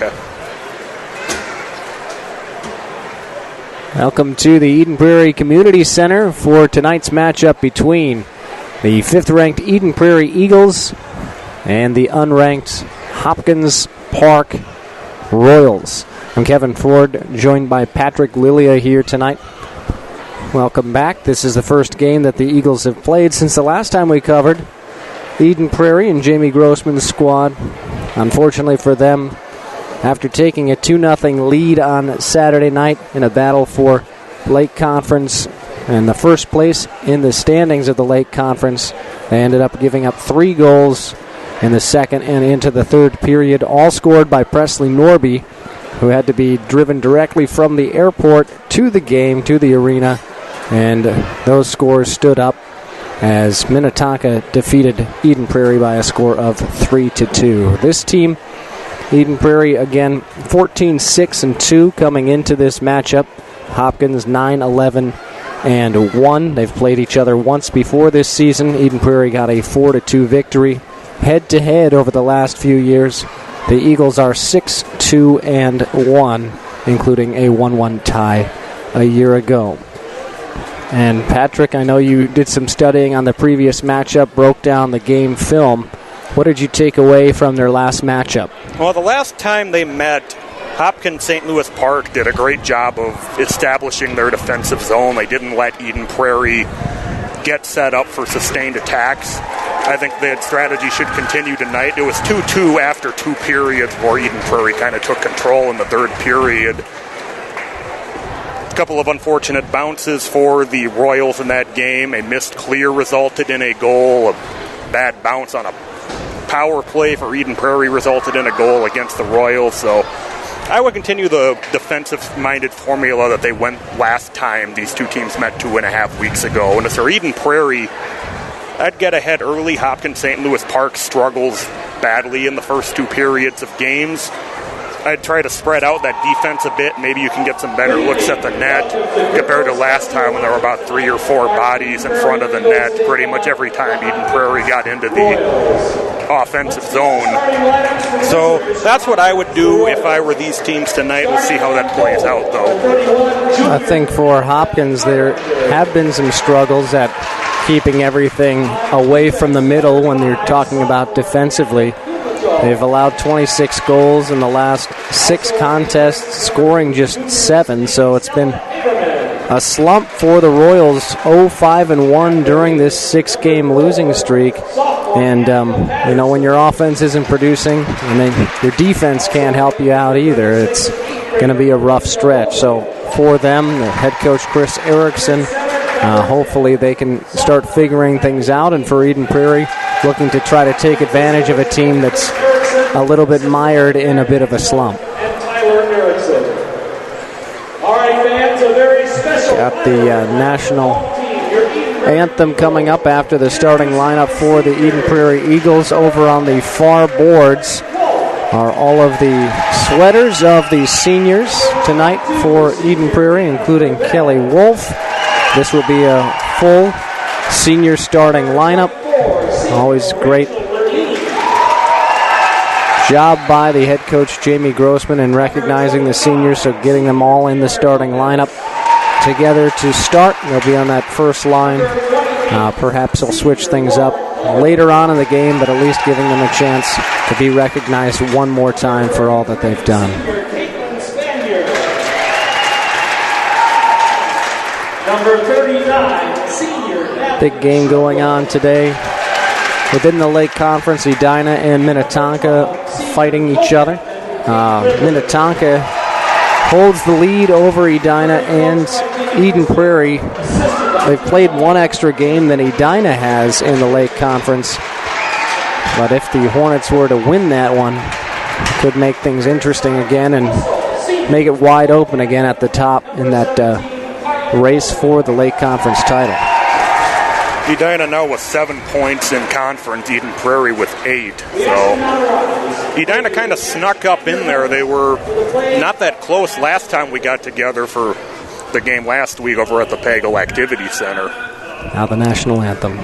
Okay. Welcome to the Eden Prairie Community Center for tonight's matchup between the 5th-ranked Eden Prairie Eagles and the unranked Hopkins Park Royals. I'm Kevin Ford, joined by Patrick Lilia here tonight. Welcome back. This is the first game that the Eagles have played since the last time we covered Eden Prairie and Jamie Grossman's squad. Unfortunately for them, after taking a 2-0 lead on Saturday night in a battle for Lake Conference and the first place in the standings of the Lake Conference, they ended up giving up 3 goals in the second and into the third period, all scored by Presley Norby, who had to be driven directly from the airport to the game, to the arena, and those scores stood up as Minnetonka defeated Eden Prairie by a score of 3-2. This team, Eden Prairie, again, 14-6-2 coming into this matchup. Hopkins 9-11-1. They've played each other once before this season. Eden Prairie got a 4-2 victory. Head-to-head over the last few years, the Eagles are 6-2-1, including a 1-1 tie a year ago. And Patrick, I know you did some studying on the previous matchup, broke down the game film. What did you take away from their last matchup? Well, the last time they met, Hopkins St. Louis Park did a great job of establishing their defensive zone. They didn't let Eden Prairie get set up for sustained attacks. I think that strategy should continue tonight. It was 2-2 after 2 periods where Eden Prairie kind of took control in the third period. A couple of unfortunate bounces for the Royals in that game. A missed clear resulted in a goal. A bad bounce on a power play for Eden Prairie resulted in a goal against the Royals. So I would continue the defensive-minded formula that they went last time these two teams met 2.5 weeks ago. And as for Eden Prairie, I'd get ahead early. Hopkins St. Louis Park struggles badly in the first 2 periods of games. I'd try to spread out that defense a bit. Maybe you can get some better looks at the net compared to last time when there were about 3 or 4 bodies in front of the net pretty much every time Eden Prairie got into the offensive zone. So that's what I would do if I were these teams tonight. We'll see how that plays out, though. I think for Hopkins, there have been some struggles at keeping everything away from the middle when you're talking about defensively. They've allowed 26 goals in the last 6 contests, scoring just 7, so it's been a slump for the Royals, 0-5-1 during this 6-game losing streak. And, when your offense isn't producing and then your defense can't help you out either, it's going to be a rough stretch. So for them, the head coach Chris Erickson, hopefully they can start figuring things out. And for Eden Prairie, looking to try to take advantage of a team that's a little bit mired in a bit of a slump. Got the national anthem coming up after the starting lineup for the Eden Prairie Eagles. Over on the far boards are all of the sweaters of the seniors tonight for Eden Prairie, including Kelly Wolf. This will be a full senior starting lineup. Always great job by the head coach Jamie Grossman in recognizing the seniors, so getting them all in the starting lineup together to start. They'll be on that first line. Perhaps they'll switch things up later on in the game, but at least giving them a chance to be recognized one more time for all that they've done. Number 39, senior. Big game going on today. Within the Lake Conference, Edina and Minnetonka fighting each other. Minnetonka holds the lead over Edina and Eden Prairie. They've played one extra game than Edina has in the Lake Conference. But if the Hornets were to win that one, it could make things interesting again and make it wide open again at the top in that race for the Lake Conference title. Edina now with 7 points in conference, Eden Prairie with 8. So Edina kind of snuck up in there. They were not that close last time we got together for the game last week over at the Pagel Activity Center. Now the national anthem.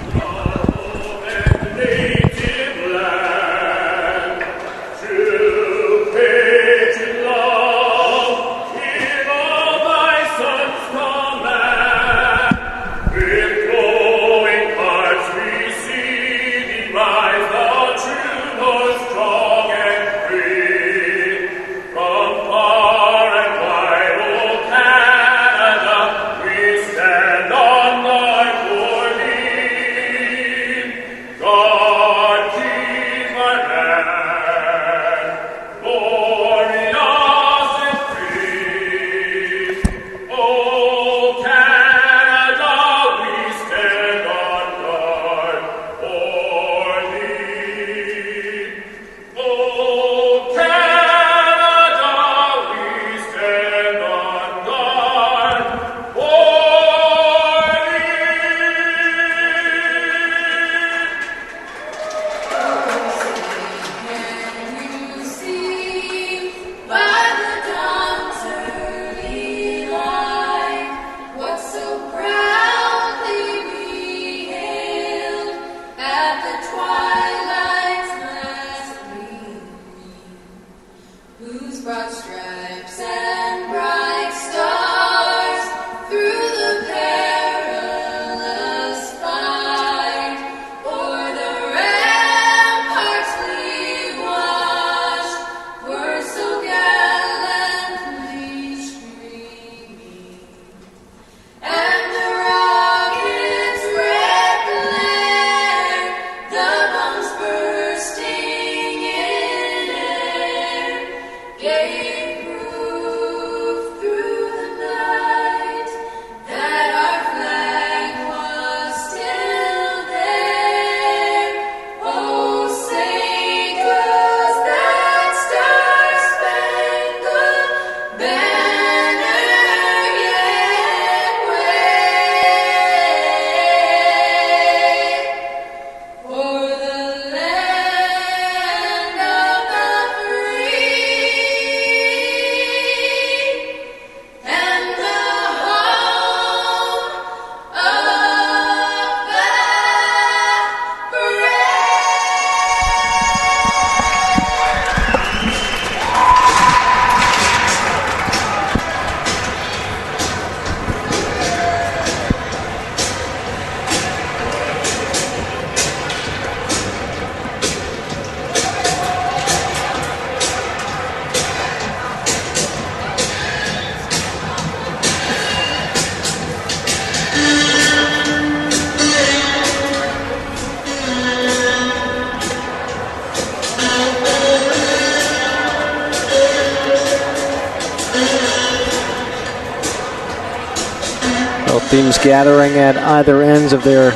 Both teams gathering at either ends of their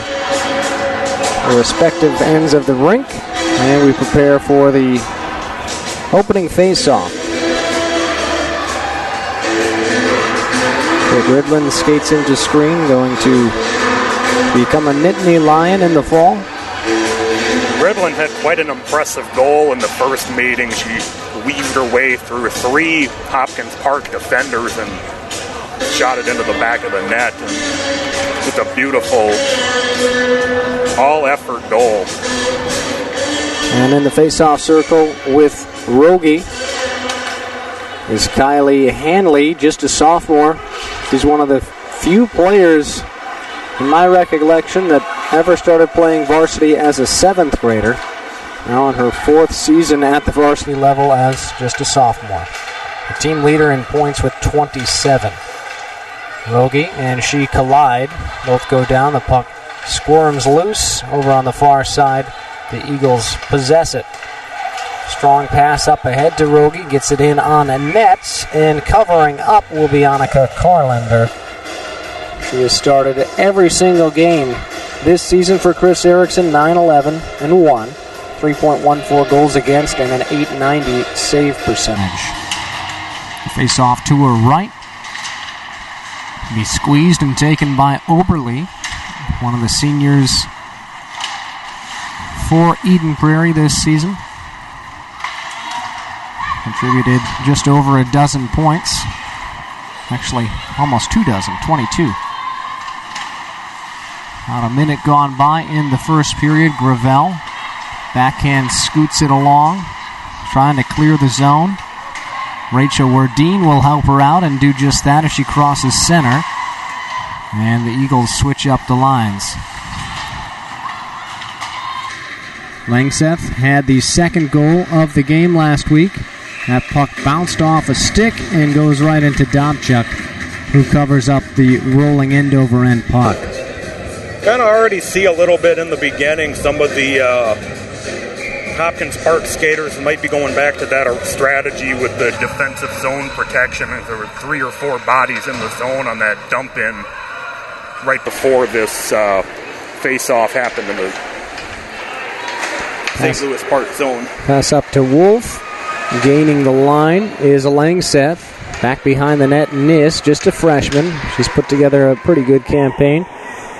respective ends of the rink. And we prepare for the opening face-off. Gridland skates into screen, going to become a Nittany Lion in the fall. Gridland had quite an impressive goal in the first meeting. She weaved her way through 3 Hopkins Park defenders and shot it into the back of the net. And just a beautiful all-effort goal. And in the face-off circle with Rogie is Kylie Hanley, just a sophomore. She's one of the few players in my recollection that ever started playing varsity as a 7th grader. Now on her 4th season at the varsity level as just a sophomore. The team leader in points with 27. Rogie and she collide. Both go down. The puck squirms loose over on the far side. The Eagles possess it. Strong pass up ahead to Rogie. Gets it in on a net. And covering up will be Annika Carlander. She has started every single game this season for Chris Erickson. 9-11-1. 3.14 goals against and an .890 save percentage. Face off to her right. Be squeezed and taken by Oberle, one of the seniors for Eden Prairie this season. Contributed just over a dozen points. Actually, almost 2 dozen, 22. About a minute gone by in the first period. Gravel backhand scoots it along, trying to clear the zone. Rachel Wardeen will help her out and do just that as she crosses center. And the Eagles switch up the lines. Langseth had the second goal of the game last week. That puck bounced off a stick and goes right into Dobchuk, who covers up the rolling end-over-end puck. Kind of already see a little bit in the beginning. Some of the Hopkins Park skaters might be going back to that strategy with the defensive zone protection. There were 3 or 4 bodies in the zone on that dump-in right before this face-off happened in the St. Louis Park zone. Pass up to Wolf. Gaining the line is Langseth. Back behind the net, Nis, just a freshman. She's put together a pretty good campaign.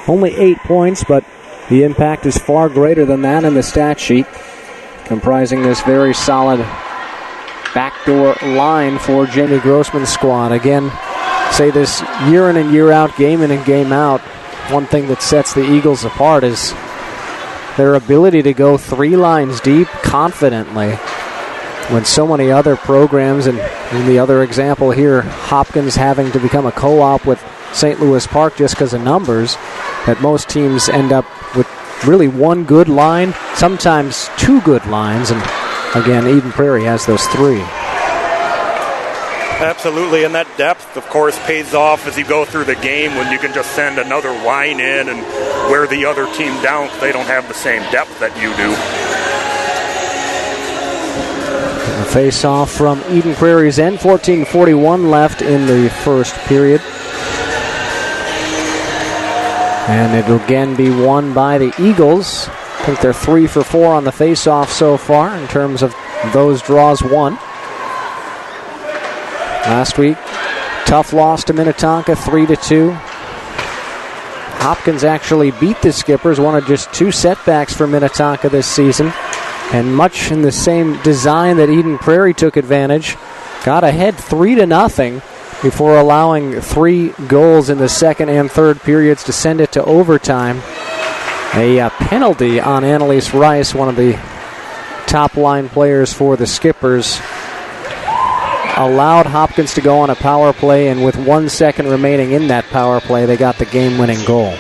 Only 8 points, but the impact is far greater than that in the stat sheet, comprising this very solid backdoor line for Jamie Grossman's squad. Again, say this year in and year out, game in and game out, one thing that sets the Eagles apart is their ability to go 3 lines deep confidently when so many other programs, and in the other example here, Hopkins having to become a co-op with St. Louis Park just because of numbers, that most teams end up with really 1 good line, sometimes 2 good lines, and again, Eden Prairie has those 3. Absolutely, and that depth, of course, pays off as you go through the game when you can just send another line in and wear the other team down because they don't have the same depth that you do. A face-off from Eden Prairie's end, 14:41 left in the first period. And it'll again be won by the Eagles. I think they're 3 for 4 on the face-off so far in terms of those draws won. Last week, tough loss to Minnetonka, 3-2. Hopkins actually beat the Skippers, one of just 2 setbacks for Minnetonka this season. And much in the same design that Eden Prairie took advantage. Got ahead 3-0 before allowing 3 goals in the second and third periods to send it to overtime. A penalty on Annalise Rice, one of the top line players for the Skippers, allowed Hopkins to go on a power play, and with 1 second remaining in that power play, they got the game-winning goal.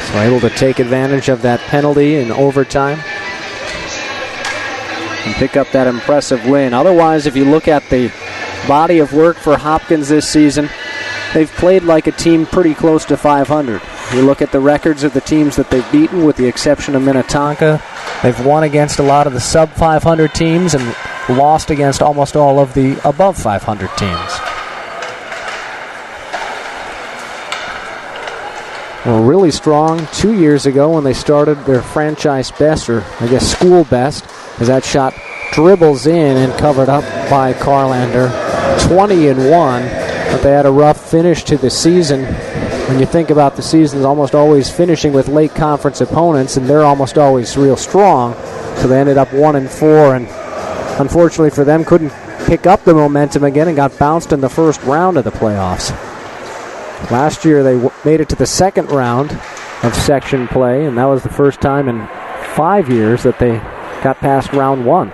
So able to take advantage of that penalty in overtime and pick up that impressive win. Otherwise, if you look at the body of work for Hopkins this season, they've played like a team pretty close to 500. You look at the records of the teams that they've beaten, with the exception of Minnetonka. They've won against a lot of the sub-500 teams and lost against almost all of the above 500 teams. were really strong 2 years ago when they started their franchise best, or I guess school best, as that shot dribbles in and covered up by Carlander. 20-1, but they had a rough finish to the season. When you think about the seasons almost always finishing with late conference opponents, and they're almost always real strong, so they ended up 1-4, and unfortunately for them couldn't pick up the momentum again and got bounced in the first round of the playoffs. Last year they made it to the second round of section play, and that was the first time in 5 years that they got past round one.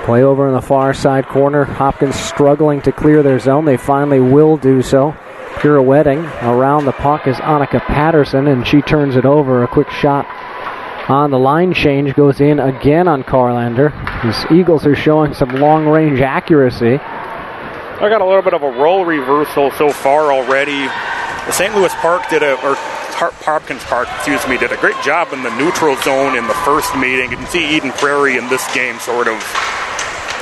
Play over in the far side corner. Hopkins struggling to clear their zone. They finally will do so. Pirouetting around the puck is Annika Patterson, and she turns it over. A quick shot on the line change goes in again on Carlander. These Eagles are showing some long-range accuracy. I got a little bit of a role reversal so far already. The St. Louis Hopkins Park, did a great job in the neutral zone in the first meeting. You can see Eden Prairie in this game sort of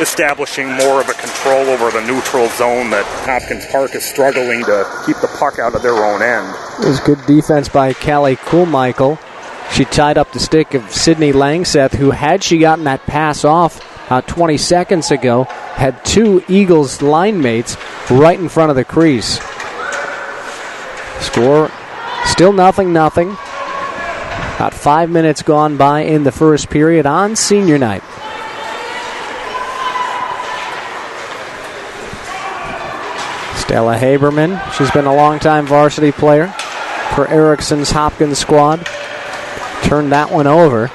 establishing more of a control over the neutral zone that Hopkins Park is struggling to keep the puck out of their own end. It was good defense by Callie Kuhlmichael. She tied up the stick of Sydney Langseth, who, had she gotten that pass off 20 seconds ago, had two Eagles line mates right in front of the crease. Score still 0-0. About 5 minutes gone by in the first period on senior night. Stella Haberman, she's been a long-time varsity player for Ericsson's Hopkins squad. Turned that one over.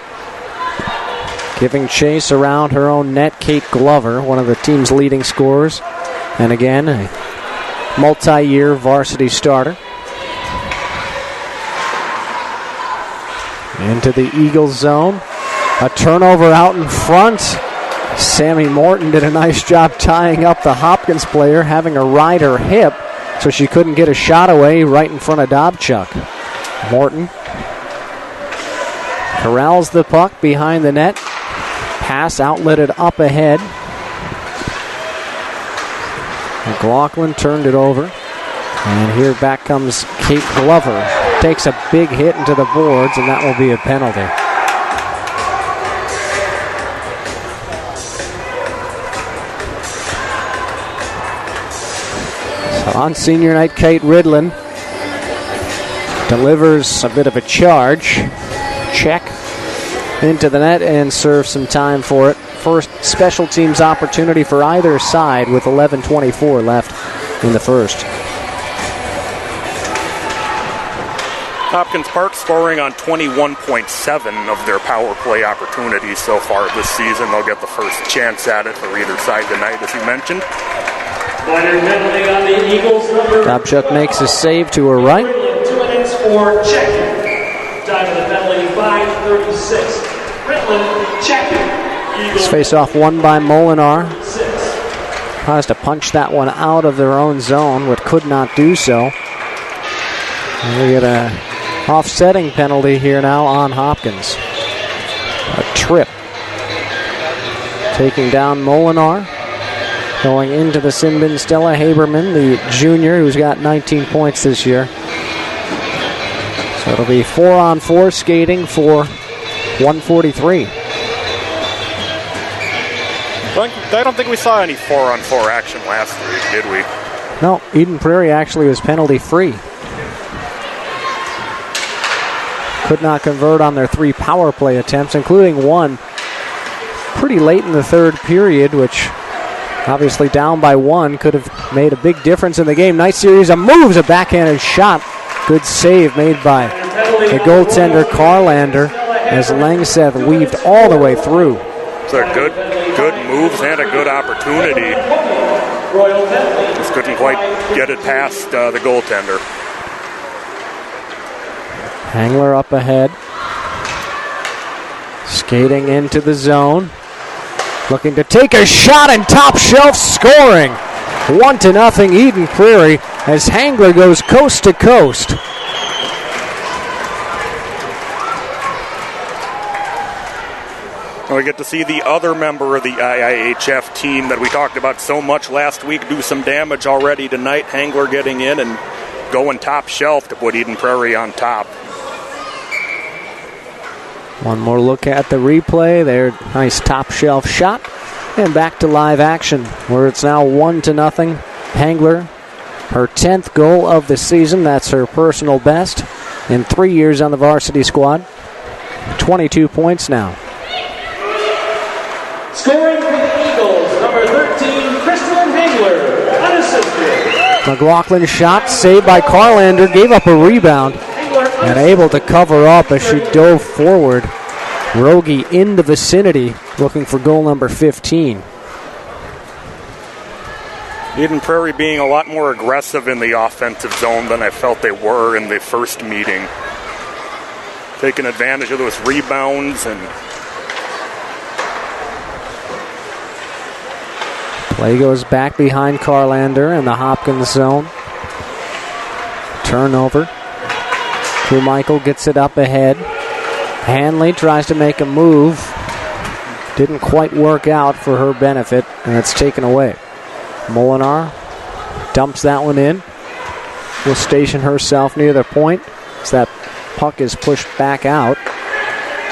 Giving chase around her own net, Kate Glover, one of the team's leading scorers. And again, a multi-year varsity starter. Into the Eagles zone. A turnover out in front. Sammy Morton did a nice job tying up the Hopkins player, having her ride her hip so she couldn't get a shot away right in front of Dobchuk. Morton corrals the puck behind the net. Pass outletted up ahead. McLaughlin turned it over. And here back comes Kate Glover. Takes a big hit into the boards, and that will be a penalty. So on senior night, Kate Ridlin delivers a bit of a charge. Check into the net and serves some time for it. First special teams opportunity for either side with 11:24 left in the first. Hopkins Park scoring on 21.7 of their power play opportunities so far this season. They'll get the first chance at it for either side tonight, as you mentioned. Dobchuk makes a save to her right. 2 minutes for checking. Time of the penalty, 5:36. Ritland checking. This face-off won by Molinar. Tries to punch that one out of their own zone, but could not do so. And we get a offsetting penalty here now on Hopkins. A trip. Taking down Molinar. Going into the sin bin, Stella Haberman, the junior, who's got 19 points this year. So it'll be 4-on-4 skating for 143. I don't think we saw any 4-on-4 action last week, did we? No, Eden Prairie actually was penalty-free. Could not convert on their 3 power play attempts, including one pretty late in the third period, which obviously down by 1 could have made a big difference in the game. Nice series of moves, a backhanded shot. Good save made by the goaltender Carlander as Langseth weaved all the way through. It's a good moves and a good opportunity. Just couldn't quite get it past the goaltender. Hangler up ahead. Skating into the zone. Looking to take a shot and top shelf scoring. 1-0 Eden Prairie as Hangler goes coast to coast. We get to see the other member of the IIHF team that we talked about so much last week do some damage already tonight. Hangler getting in and going top shelf to put Eden Prairie on top. One more look at the replay. Their nice top shelf shot. And back to live action, where it's now 1-0. Hangler, her 10th goal of the season. That's her personal best in 3 years on the varsity squad. 22 points now. Scoring for the Eagles, number 13, Kristen Hangler, unassisted. McLaughlin shot, saved by Carlander, gave up a rebound, and able to cover up as she dove forward. Rogie in the vicinity, looking for goal number 15. Eden Prairie being a lot more aggressive in the offensive zone than I felt they were in the first meeting. Taking advantage of those rebounds and play goes back behind Carlander in the Hopkins zone. Turnover. Michael gets it up ahead. Hanley tries to make a move. Didn't quite work out for her benefit, and it's taken away. Molinar dumps that one in. Will station herself near the point as that puck is pushed back out.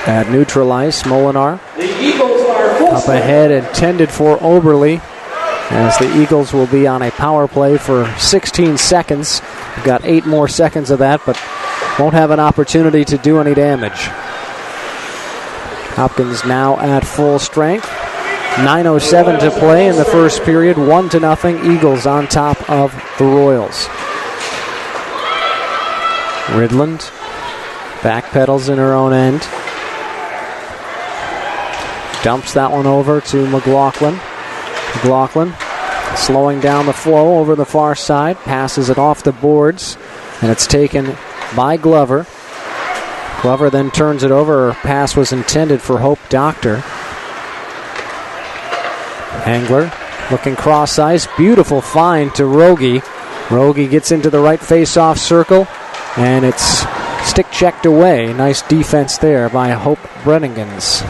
At neutral ice, Molinar The Eagles are full up ahead, intended for Oberle, as the Eagles will be on a power play for 16 seconds. We've got 8 more seconds of that, but won't have an opportunity to do any damage. Hopkins now at full strength. 9:07 to play in the first period. 1-0. Eagles on top of the Royals. Ridland backpedals in her own end. Dumps that one over to McLaughlin. McLaughlin slowing down the flow over the far side. Passes it off the boards, and it's taken by Glover. Glover then turns it over. Her pass was intended for Hope Doctor. Hangler looking cross ice. Beautiful find to Rogie. Rogie gets into the right face-off circle, and it's stick checked away. Nice defense there by Hope Brennigans.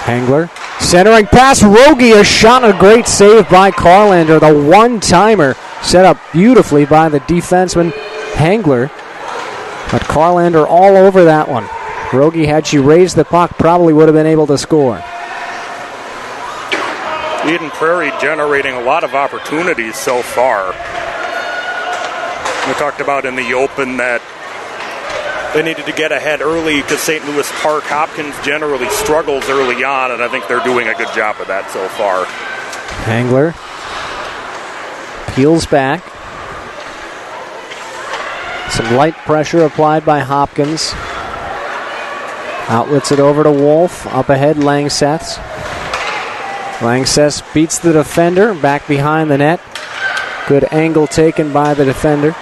Hangler centering pass. Rogie, a shot, a great save by Carlander. The one-timer set up beautifully by the defenseman Hangler. But Carlander all over that one. Rogie, had she raised the puck, probably would have been able to score. Eden Prairie generating a lot of opportunities so far. We talked about in the open that they needed to get ahead early because St. Louis Park Hopkins generally struggles early on, and I think they're doing a good job of that so far. Hangler peels back. Some light pressure applied by Hopkins. Outlets it over to Wolf. Up ahead, Langseth. Langseth beats the defender. Back behind the net. Good angle taken by the defender.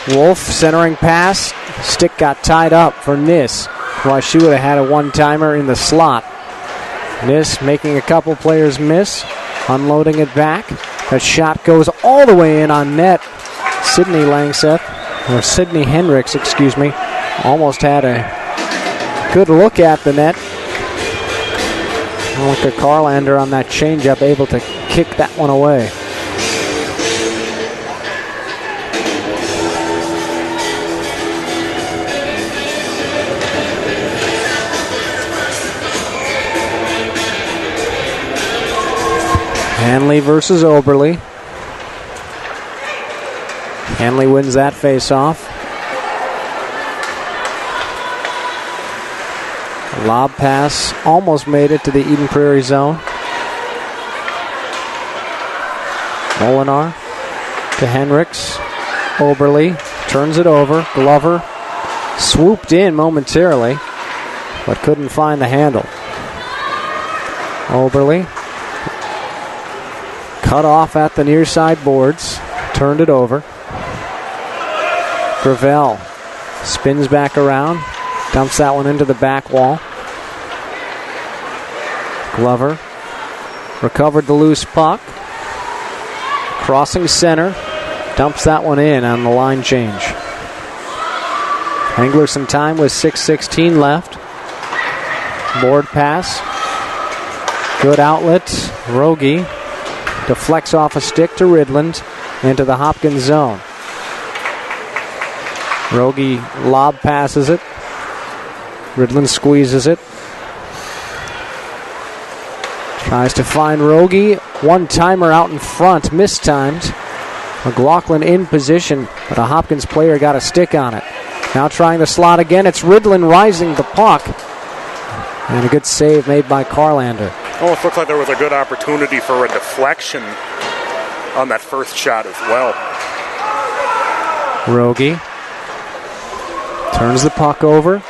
Wolf centering pass. Stick got tied up for Nis. Well, she would have had a one-timer in the slot. Nis making a couple players miss. Unloading it back. The shot goes all the way in on net. Sydney Hendricks, almost had a good look at the net. Look at Carlander on that changeup, able to kick that one away. Hanley versus Oberle. Hanley wins that face-off. Lob pass almost made it to the Eden Prairie zone. Molinar to Hendricks. Oberle turns it over. Glover swooped in momentarily, but couldn't find the handle. Oberle cut off at the near side boards. Turned it over. Gravel spins back around, dumps that one into the back wall. Glover recovered the loose puck, crossing center, dumps that one in on the line change. Hangler some time with 6:16 left. Board pass, good outlet. Rogie deflects off a stick to Ridland. into the Hopkins zone. Rogie lob passes it. Ridlin squeezes it. Tries to find Rogie. One-timer out in front, mistimed. McLaughlin in position, but a Hopkins player got a stick on it. Now trying the slot again. It's Ridlin rising the puck. And a good save made by Carlander. Almost looks like there was a good opportunity for a deflection on that first shot as well. Rogie turns the puck over.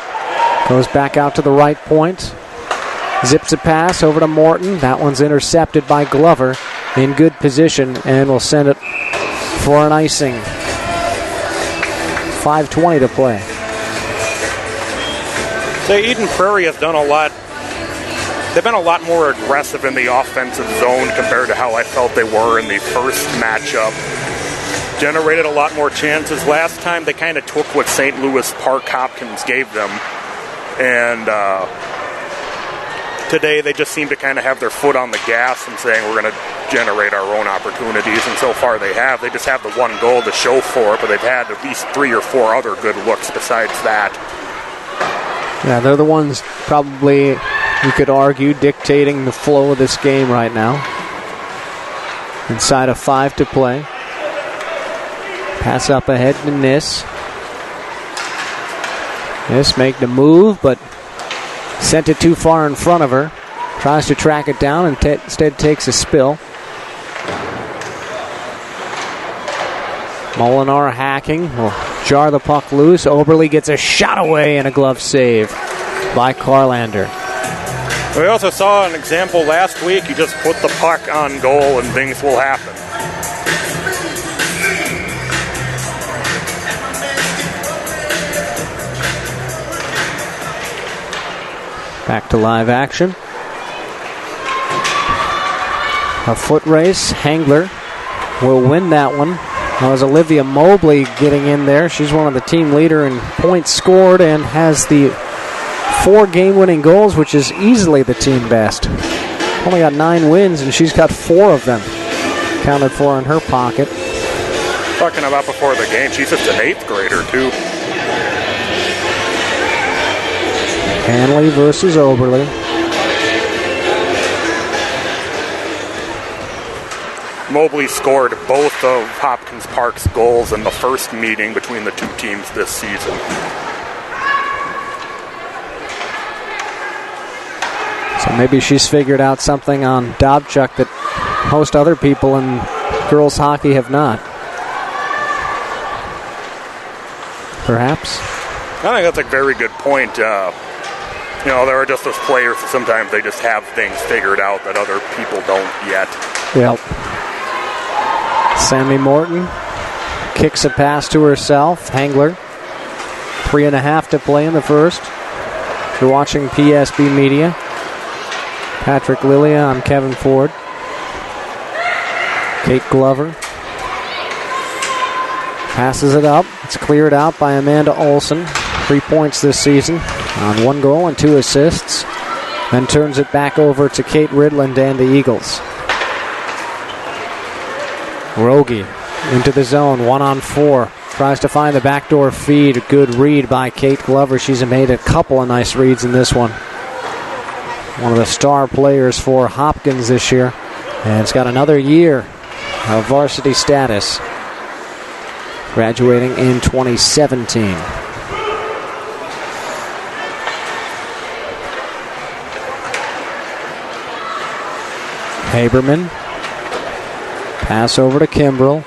Goes back out to the right point. Zips a pass over to Morton. That one's intercepted by Glover in good position and will send it for an icing. 5:20 to play. Say Eden Prairie has done a lot. They've been a lot more aggressive in the offensive zone compared to how I felt they were in the first matchup. Generated a lot more chances. Last time they kind of took what St. Louis Park Hopkins gave them. And today they just seem to kind of have their foot on the gas and saying we're going to generate our own opportunities. And so far they have. They just have the one goal to show for it, but they've had at least 3 or 4 other good looks besides that. Yeah, they're the ones probably, you could argue, dictating the flow of this game right now. Inside of 5 to play. Pass up ahead to Niss. Niss make the move, but sent it too far in front of her. Tries to track it down and instead takes a spill. Molinar hacking will jar the puck loose. Oberle gets a shot away and a glove save by Carlander. We also saw an example last week. You just put the puck on goal and things will happen. Back to live action. A foot race. Hangler will win that one. That was Olivia Mobley getting in there. She's one of the team leader in points scored and has the 4 game-winning goals, which is easily the team best. Only got 9 wins, and she's got 4 of them counted for in her pocket. Talking about before the game, she's just an 8th grader, too. Hanley versus Oberle. Mobley scored both of Hopkins Park's goals in the first meeting between the two teams this season. So maybe she's figured out something on Dobchuk that most other people in girls hockey have not. Perhaps. I think that's a very good point. There are just those players that sometimes they just have things figured out that other people don't yet. Yep. Sammy Morton kicks a pass to herself. Hangler. 3.5 to play in the first. If you're watching PSB Media. Patrick Lilia, I'm Kevin Ford. Kate Glover. Passes it up. It's cleared out by Amanda Olson. 3 points this season on 1 goal and 2 assists. Then turns it back over to Kate Ridland and the Eagles. Rogie into the zone, 1-on-4. Tries to find the backdoor feed. A good read by Kate Glover. She's made a couple of nice reads in this one. One of the star players for Hopkins this year. And it's got another year of varsity status. Graduating in 2017. Haberman. Pass over to Kimbrell.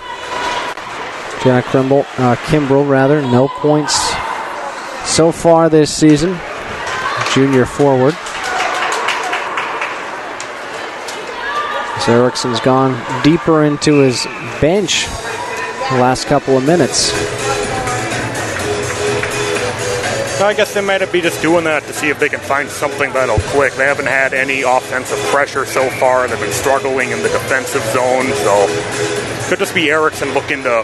Jenna Kimbrell, no points so far this season. Junior forward. As Erickson's gone deeper into his bench the last couple of minutes. I guess they might be just doing that to see if they can find something that'll click. They haven't had any offensive pressure so far. They've been struggling in the defensive zone, so could just be Erickson looking to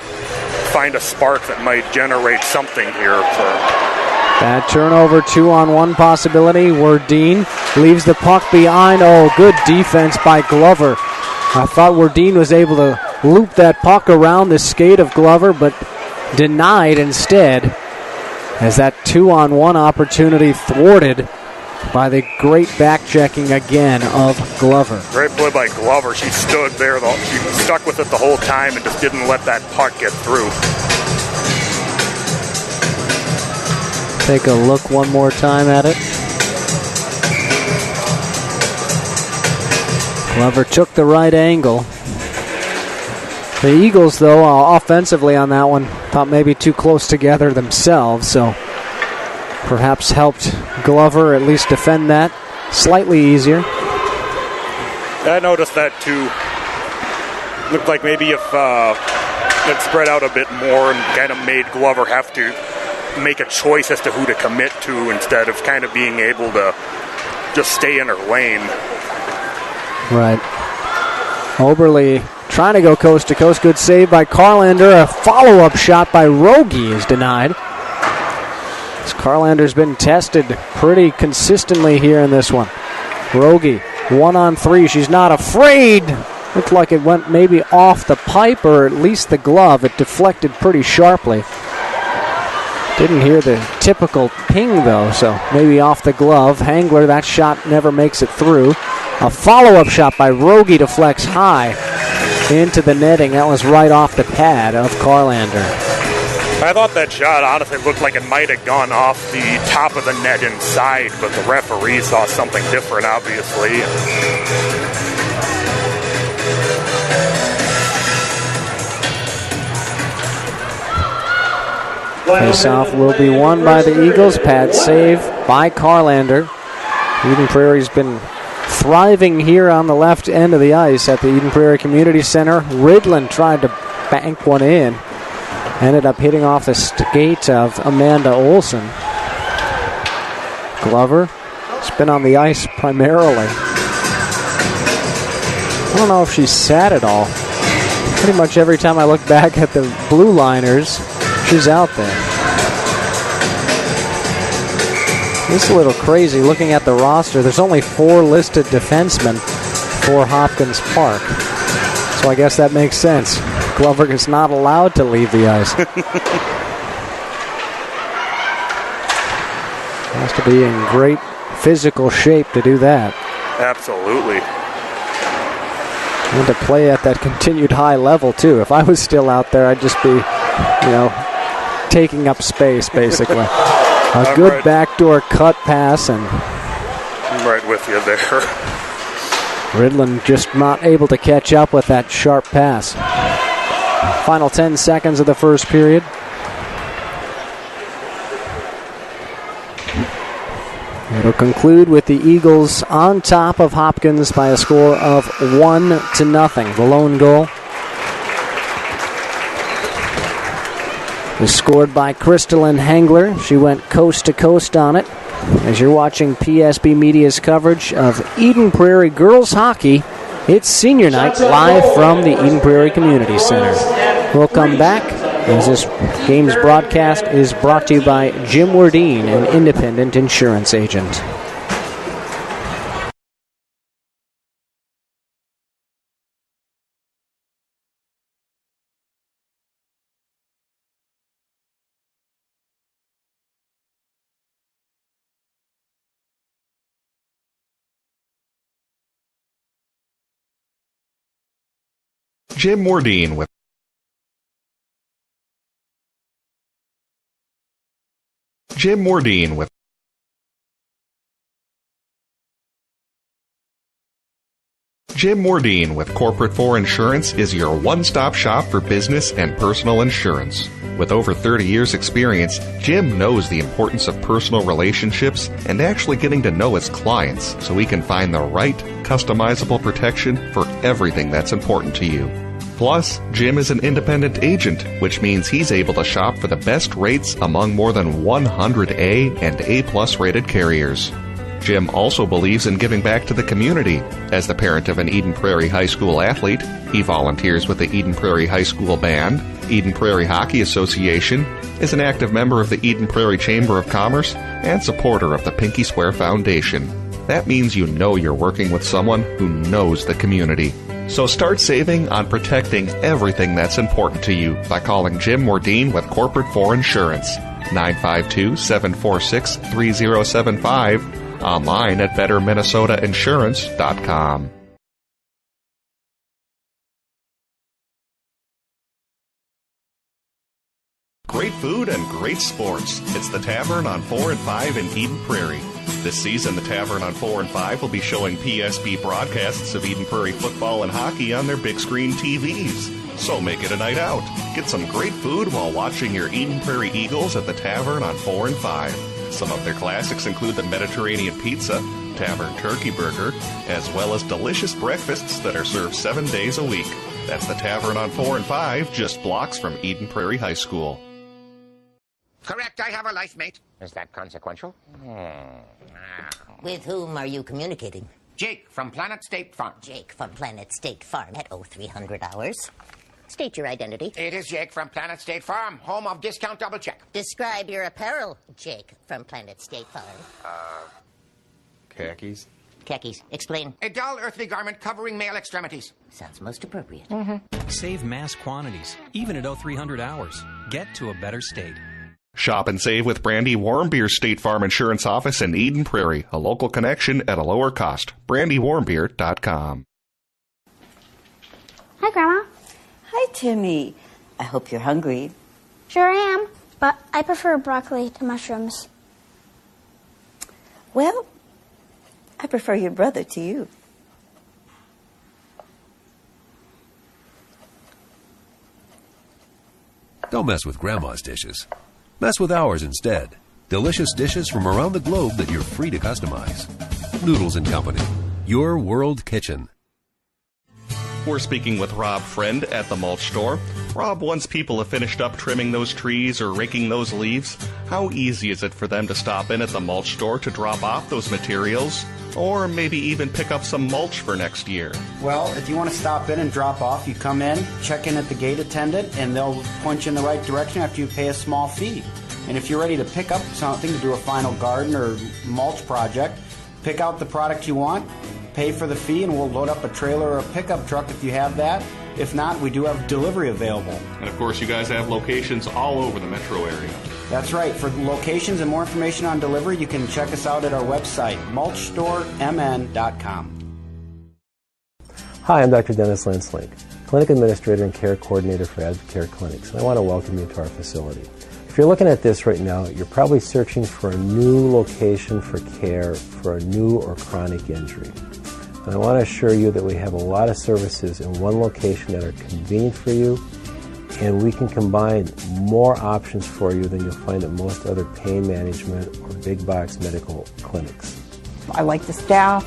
find a spark that might generate something here. Bad turnover, 2-on-1 possibility. Werdine leaves the puck behind. Oh, good defense by Glover. I thought Werdine was able to loop that puck around the skate of Glover, but denied instead, as that 2-on-1 opportunity thwarted by the great back-checking again of Glover. Great play by Glover. She stood there. She stuck with it the whole time and just didn't let that puck get through. Take a look one more time at it. Glover took the right angle. The Eagles, though, offensively on that one, thought maybe too close together themselves, so perhaps helped Glover at least defend that slightly easier. I noticed that, too. Looked like maybe if it spread out a bit more and kind of made Glover have to make a choice as to who to commit to instead of kind of being able to just stay in her lane. Right. Oberle trying to go coast to coast. Good save by Carlander. A follow-up shot by Rogie is denied. Carlander's been tested pretty consistently here in this one. Rogie, 1-on-3. She's not afraid. Looked like it went maybe off the pipe or at least the glove. It deflected pretty sharply. Didn't hear the typical ping, though, so maybe off the glove. Hangler, that shot never makes it through. A follow-up shot by Rogie deflects high into the netting. That was right off the pad of Carlander. I thought that shot honestly looked like it might have gone off the top of the net inside, but the referee saw something different, obviously. Face-off will be won by the Eagles. Pad save by Carlander. Eden Prairie's been thriving here on the left end of the ice at the Eden Prairie Community Center. Ridland tried to bank one in. Ended up hitting off the skate of Amanda Olson. Glover has been on the ice primarily. I don't know if she's sat at all. Pretty much every time I look back at the blue liners, she's out there. It's a little crazy looking at the roster. There's only 4 listed defensemen for Hopkins Park. So I guess that makes sense. Glover is not allowed to leave the ice. Has to be in great physical shape to do that. Absolutely. And to play at that continued high level, too. If I was still out there, I'd just be, taking up space, basically. A good backdoor cut pass, and I'm right with you there. Ridland just not able to catch up with that sharp pass. Final 10 seconds of the first period. It'll conclude with the Eagles on top of Hopkins by a score of 1-0. The lone goal was scored by Crystalline Hangler. She went coast to coast on it. As you're watching PSB Media's coverage of Eden Prairie girls hockey, it's senior night live from the Eden Prairie Community Center. We'll come back as this game's broadcast is brought to you by Jim Wardeen, an independent insurance agent. Jim Wardeen with Jim Wardeen with Jim Wardeen with Corporate 4 Insurance is your one-stop shop for business and personal insurance. With over 30 years' experience, Jim knows the importance of personal relationships and actually getting to know his clients so he can find the right, customizable protection for everything that's important to you. Plus, Jim is an independent agent, which means he's able to shop for the best rates among more than 100 A and A+ rated carriers. Jim also believes in giving back to the community. As the parent of an Eden Prairie High School athlete, he volunteers with the Eden Prairie High School Band, Eden Prairie Hockey Association, is an active member of the Eden Prairie Chamber of Commerce, and supporter of the Pinky Swear Foundation. That means you know you're working with someone who knows the community. So start saving on protecting everything that's important to you by calling Jim Mordine with Corporate for Insurance. 952-746-3075. Online at BetterMinnesotaInsurance.com. Great food and great sports. It's the Tavern on 4 and 5 in Eden Prairie. This season, the Tavern on 4 and 5 will be showing PSB broadcasts of Eden Prairie football and hockey on their big screen TVs. So make it a night out. Get some great food while watching your Eden Prairie Eagles at the Tavern on 4 and 5. Some of their classics include the Mediterranean Pizza, Tavern Turkey Burger, as well as delicious breakfasts that are served 7 days a week. That's the Tavern on 4 and 5, just blocks from Eden Prairie High School. Correct, I have a life mate. Is that consequential? With whom are you communicating? Jake from Planet State Farm. Jake from Planet State Farm at 0300 hours. State your identity. It is Jake from Planet State Farm, home of Discount Double Check. Describe your apparel, Jake from Planet State Farm. Khakis. Khakis. Explain. A dull earthly garment covering male extremities. Sounds most appropriate. Save mass quantities, even at 0300 hours. Get to a better state. Shop and save with Brandy Warmbeer's State Farm Insurance Office in Eden Prairie. A local connection at a lower cost. BrandyWarmbeer.com. Hi, Grandma. Hi, Timmy. I hope you're hungry. Sure am, but I prefer broccoli to mushrooms. Well, I prefer your brother to you. Don't mess with Grandma's dishes. Mess with ours instead. Delicious dishes from around the globe that you're free to customize. Noodles and Company, your world kitchen. We're speaking with Rob Friend at the mulch store. Rob, once people have finished up trimming those trees or raking those leaves, how easy is it for them to stop in at the mulch store to drop off those materials? Or maybe even pick up some mulch for next year? Well, if you want to stop in and drop off, you come in, check in at the gate attendant, and they'll point you in the right direction after you pay a small fee. And if you're ready to pick up something to do a final garden or mulch project, pick out the product you want, pay for the fee, and we'll load up a trailer or a pickup truck if you have that. If not, we do have delivery available. And of course, you guys have locations all over the metro area. That's right. For locations and more information on delivery, you can check us out at our website, mulchstoremn.com. Hi, I'm Dr. Dennis Lanslink, Clinic Administrator and Care Coordinator for Advocare Clinics, and I want to welcome you to our facility. If you're looking at this right now, you're probably searching for a new location for care for a new or chronic injury. And I want to assure you that we have a lot of services in one location that are convenient for you, and we can combine more options for you than you'll find at most other pain management or big box medical clinics. I like the staff.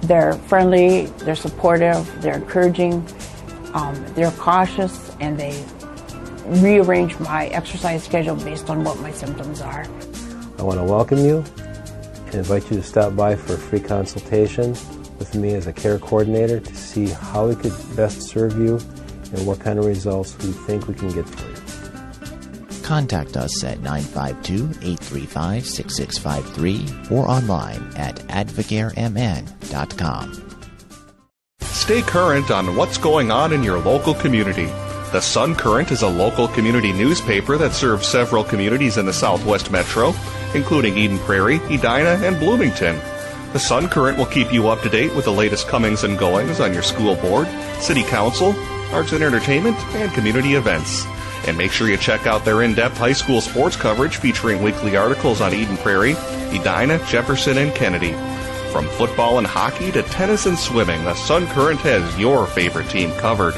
They're friendly, they're supportive, they're encouraging, they're cautious, and they rearrange my exercise schedule based on what my symptoms are. I want to welcome you and invite you to stop by for a free consultation with me as a care coordinator to see how we could best serve you and what kind of results we think we can get for you. Contact us at 952-835-6653 or online at advocaremn.com. Stay current on what's going on in your local community. The Sun Current is a local community newspaper that serves several communities in the Southwest Metro, including Eden Prairie, Edina, and Bloomington. The Sun Current will keep you up to date with the latest comings and goings on your school board, city council, arts and entertainment, and community events. And make sure you check out their in-depth high school sports coverage featuring weekly articles on Eden Prairie, Edina, Jefferson, and Kennedy. From football and hockey to tennis and swimming, the Sun Current has your favorite team covered.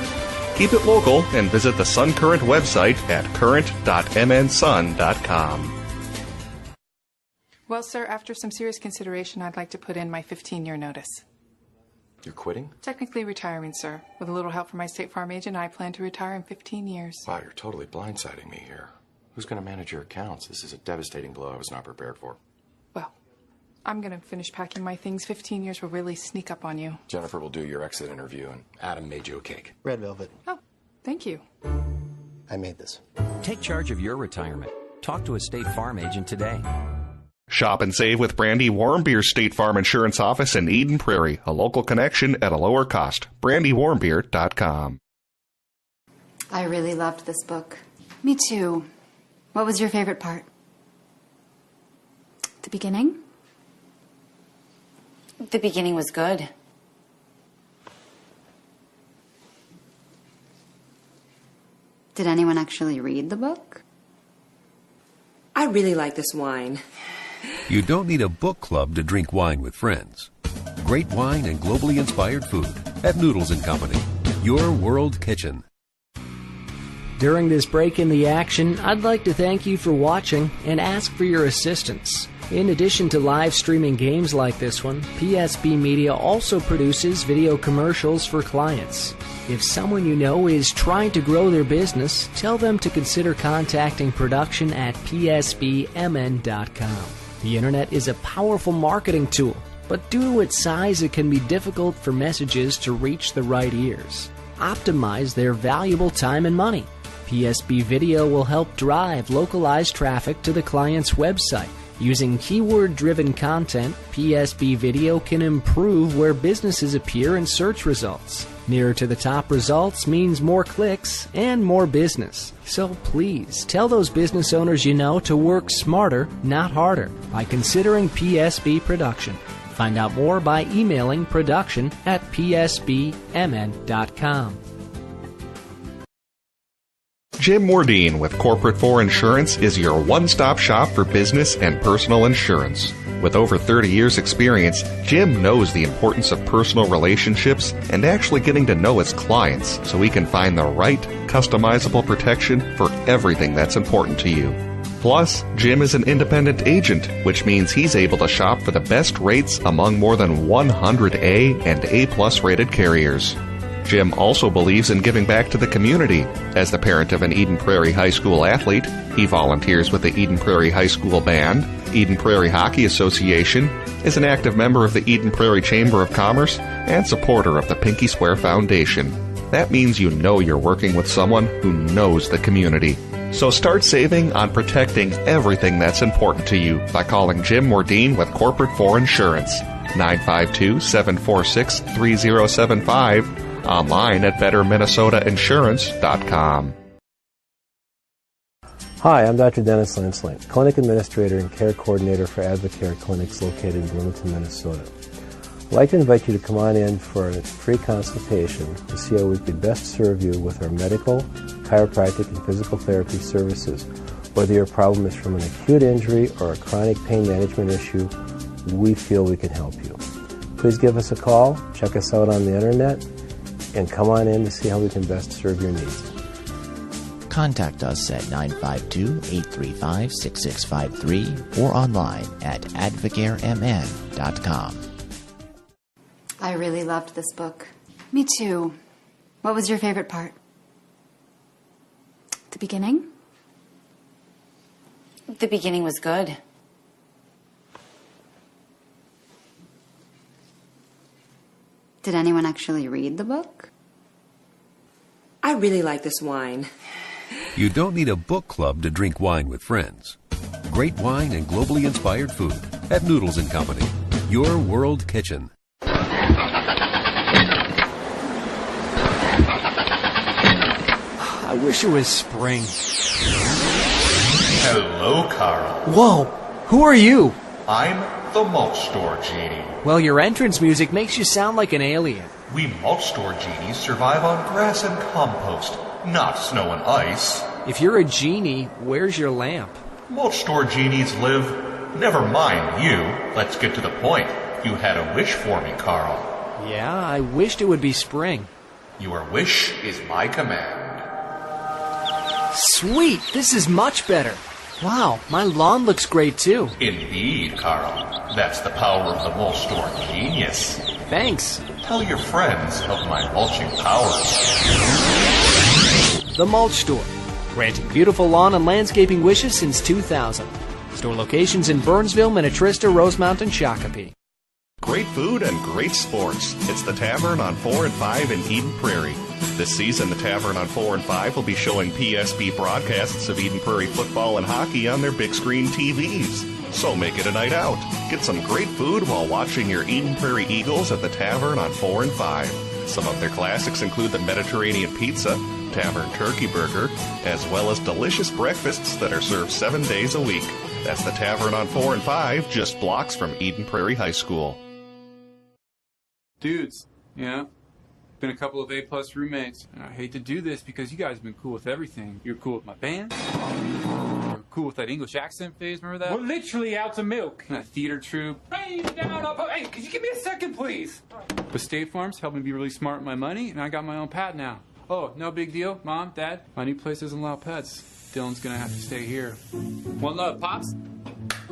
Keep it local and visit the Sun Current website at current.mnsun.com. Well, sir, after some serious consideration, I'd like to put in my 15-year notice. You're quitting? Technically retiring, sir. With a little help from my State Farm agent, I plan to retire in 15 years. Wow, you're totally blindsiding me here. Who's going to manage your accounts? This is a devastating blow I was not prepared for. Well, I'm going to finish packing my things. 15 years will really sneak up on you. Jennifer will do your exit interview, and Adam made you a cake. Red velvet. Oh, thank you. I made this. Take charge of your retirement. Talk to a State Farm agent today. Shop and save with Brandy Warmbeer's State Farm Insurance Office in Eden Prairie, a local connection at a lower cost. BrandyWarmbeer.com. I really loved this book. Me too. What was your favorite part? The beginning? The beginning was good. Did anyone actually read the book? I really like this wine. You don't need a book club to drink wine with friends. Great wine and globally inspired food at Noodles & Company, your world kitchen. During this break in the action, I'd like to thank you for watching and ask for your assistance. In addition to live streaming games like this one, PSB Media also produces video commercials for clients. If someone you know is trying to grow their business, tell them to consider contacting production at psbmn.com. The internet is a powerful marketing tool, but due to its size, it can be difficult for messages to reach the right ears. Optimize their valuable time and money. PSB Video will help drive localized traffic to the client's website. Using keyword-driven content, PSB Video can improve where businesses appear in search results. Nearer to the top results means more clicks and more business. So please, tell those business owners you know to work smarter, not harder, by considering PSB Production. Find out more by emailing production@psbmn.com. Jim Mordine with Corporate 4 Insurance is your one-stop shop for business and personal insurance. With over 30 years' experience, Jim knows the importance of personal relationships and actually getting to know his clients so he can find the right, customizable protection for everything that's important to you. Plus, Jim is an independent agent, which means he's able to shop for the best rates among more than 100 A and A+ rated carriers. Jim also believes in giving back to the community. As the parent of an Eden Prairie High School athlete, he volunteers with the Eden Prairie High School Band, Eden Prairie Hockey Association, is an active member of the Eden Prairie Chamber of Commerce, and supporter of the Pinky Swear Foundation. That means you know you're working with someone who knows the community. So start saving on protecting everything that's important to you by calling Jim Mordine with Corporate 4 Insurance, 952-746-3075, online at betterminnesotainsurance.com. Hi, I'm Dr. Dennis Lanslink, Clinic Administrator and Care Coordinator for Advocare Clinics located in Bloomington, Minnesota. I'd like to invite you to come on in for a free consultation to see how we could best serve you with our medical, chiropractic, and physical therapy services. Whether your problem is from an acute injury or a chronic pain management issue, we feel we can help you. Please give us a call, check us out on the internet, and come on in to see how we can best serve your needs. Contact us at 952-835-6653 or online at advocaremn.com. I really loved this book. Me too. What was your favorite part? The beginning? The beginning was good. Did anyone actually read the book? I really like this wine. You don't need a book club to drink wine with friends. Great wine and globally inspired food at Noodles & Company, your world kitchen. I wish it was spring. Hello, Carl. Whoa! Who are you? I'm the mulch store genie. Well, your entrance music makes you sound like an alien. We mulch store genies survive on grass and compost, not snow and ice. If you're a genie, where's your lamp? Mulch store genies live... Never mind you. Let's get to the point. You had a wish for me, Carl. Yeah, I wished it would be spring. Your wish is my command. Sweet! This is much better. Wow, my lawn looks great too. Indeed, Carl. That's the power of the mulch store genius. Thanks. Tell your friends of my mulching powers. The Mulch Store, granting beautiful lawn and landscaping wishes since 2000. Store locations in Burnsville, Minnetrista, Rosemount, and Shakopee. Great food and great sports. It's the Tavern on 4 and 5 in Eden Prairie. This season, the Tavern on 4 and 5 will be showing PSB broadcasts of Eden Prairie football and hockey on their big screen TVs. So make it a night out. Get some great food while watching your Eden Prairie Eagles at the Tavern on 4 and 5. Some of their classics include the Mediterranean Pizza, Tavern Turkey Burger, as well as delicious breakfasts that are served 7 days a week. That's the Tavern on 4 and 5, just blocks from Eden Prairie High School. Dudes, been a couple of A-plus roommates, and I hate to do this because you guys have been cool with everything. You're cool with my band. You're cool with that English accent phase, remember that? We're literally out of milk. And that theater troupe. Hey, down up. Hey, could you give me a second, please? But State Farm's helped me be really smart with my money, and I got my own pet now. Oh, no big deal. Mom, Dad, my new place doesn't allow pets. Dylan's gonna have to stay here. One love, Pops.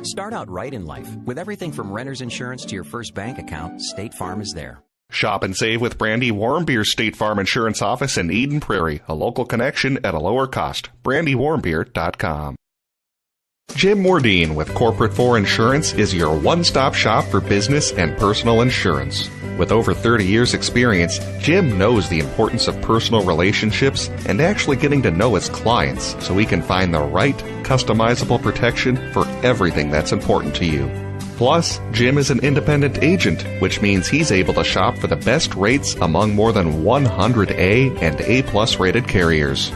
Start out right in life. With everything from renter's insurance to your first bank account, State Farm is there. Shop and save with Brandy Warmbeer's State Farm Insurance Office in Eden Prairie, a local connection at a lower cost. BrandyWarmbeer.com. Jim Mordine with Corporate 4 Insurance is your one-stop shop for business and personal insurance. With over 30 years' experience, Jim knows the importance of personal relationships and actually getting to know his clients so he can find the right, customizable protection for everything that's important to you. Plus, Jim is an independent agent, which means he's able to shop for the best rates among more than 100 A and A-plus rated carriers.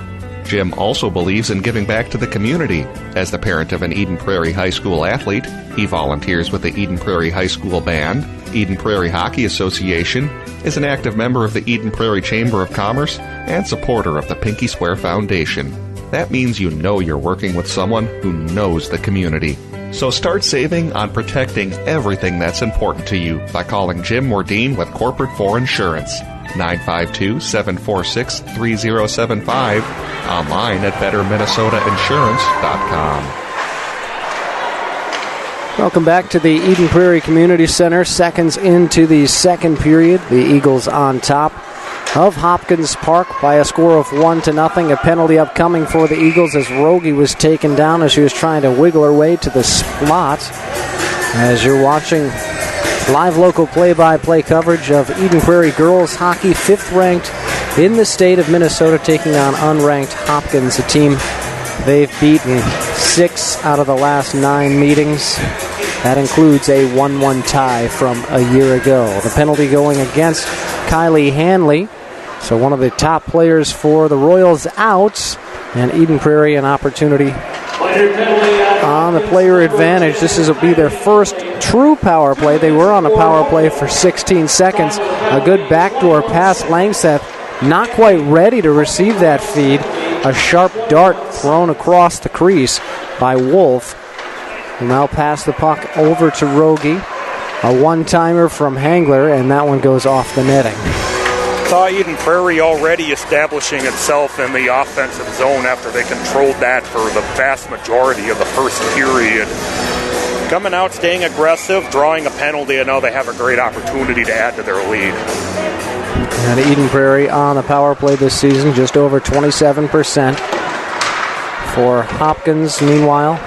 Jim also believes in giving back to the community. As the parent of an Eden Prairie High School athlete, he volunteers with the Eden Prairie High School Band, Eden Prairie Hockey Association, is an active member of the Eden Prairie Chamber of Commerce, and supporter of the Pinky Swear Foundation. That means you know you're working with someone who knows the community. So start saving on protecting everything that's important to you by calling Jim Mordine with Corporate 4 Insurance. 952-746-3075. Online at BetterMinnesotaInsurance.com. Welcome back to the Eden Prairie Community Center. Seconds into the second period. The Eagles on top of Hopkins Park by a score of 1-0. A penalty upcoming for the Eagles as Rogie was taken down as she was trying to wiggle her way to the slot. As you're watching live local play-by-play coverage of Eden Prairie girls hockey, 5th ranked in the state of Minnesota, taking on unranked Hopkins, a team they've beaten 6 out of the last 9 meetings. That includes a 1-1 tie from a year ago. The penalty going against Kylie Hanley. So one of the top players for the Royals out, and Eden Prairie an opportunity on the player advantage. This will be their first true power play. They were on a power play for 16 seconds. A good backdoor pass. Langseth not quite ready to receive that feed. A sharp dart thrown across the crease by Wolf. We'll now pass the puck over to Rogie. A one-timer from Hangler, and that one goes off the netting. Saw Eden Prairie already establishing itself in the offensive zone after they controlled that for the vast majority of the first period. Coming out, staying aggressive, drawing a penalty, and now they have a great opportunity to add to their lead. And Eden Prairie on the power play this season, just over 27%. For Hopkins, meanwhile,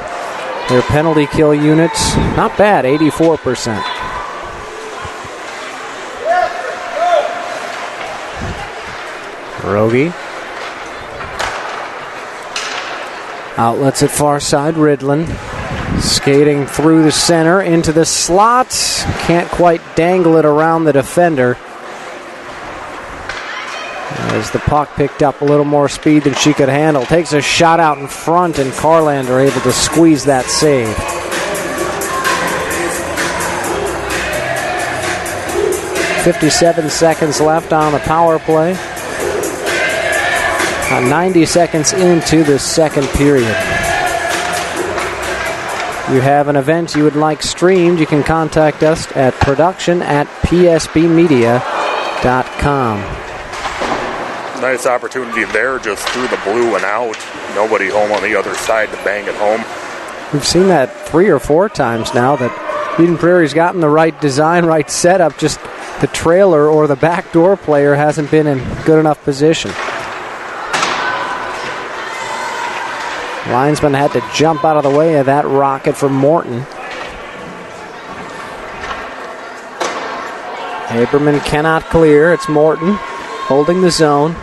their penalty kill units, not bad, 84%. Rogie. Outlets at far side, Ridlin. Skating through the center into the slot. Can't quite dangle it around the defender. As the puck picked up a little more speed than she could handle. Takes a shot out in front, and Carlander able to squeeze that save. .57 seconds left on the power play. 90 seconds into the second period. If you have an event you would like streamed, you can contact us at production@psbmedia.com. Nice opportunity there, just through the blue and out. Nobody home on the other side to bang it home. We've seen that 3 or 4 times now, that Eden Prairie's gotten the right design, right setup, just the trailer or the backdoor player hasn't been in good enough position. Linesman had to jump out of the way of that rocket from Morton. Haberman cannot clear. It's Morton holding the zone.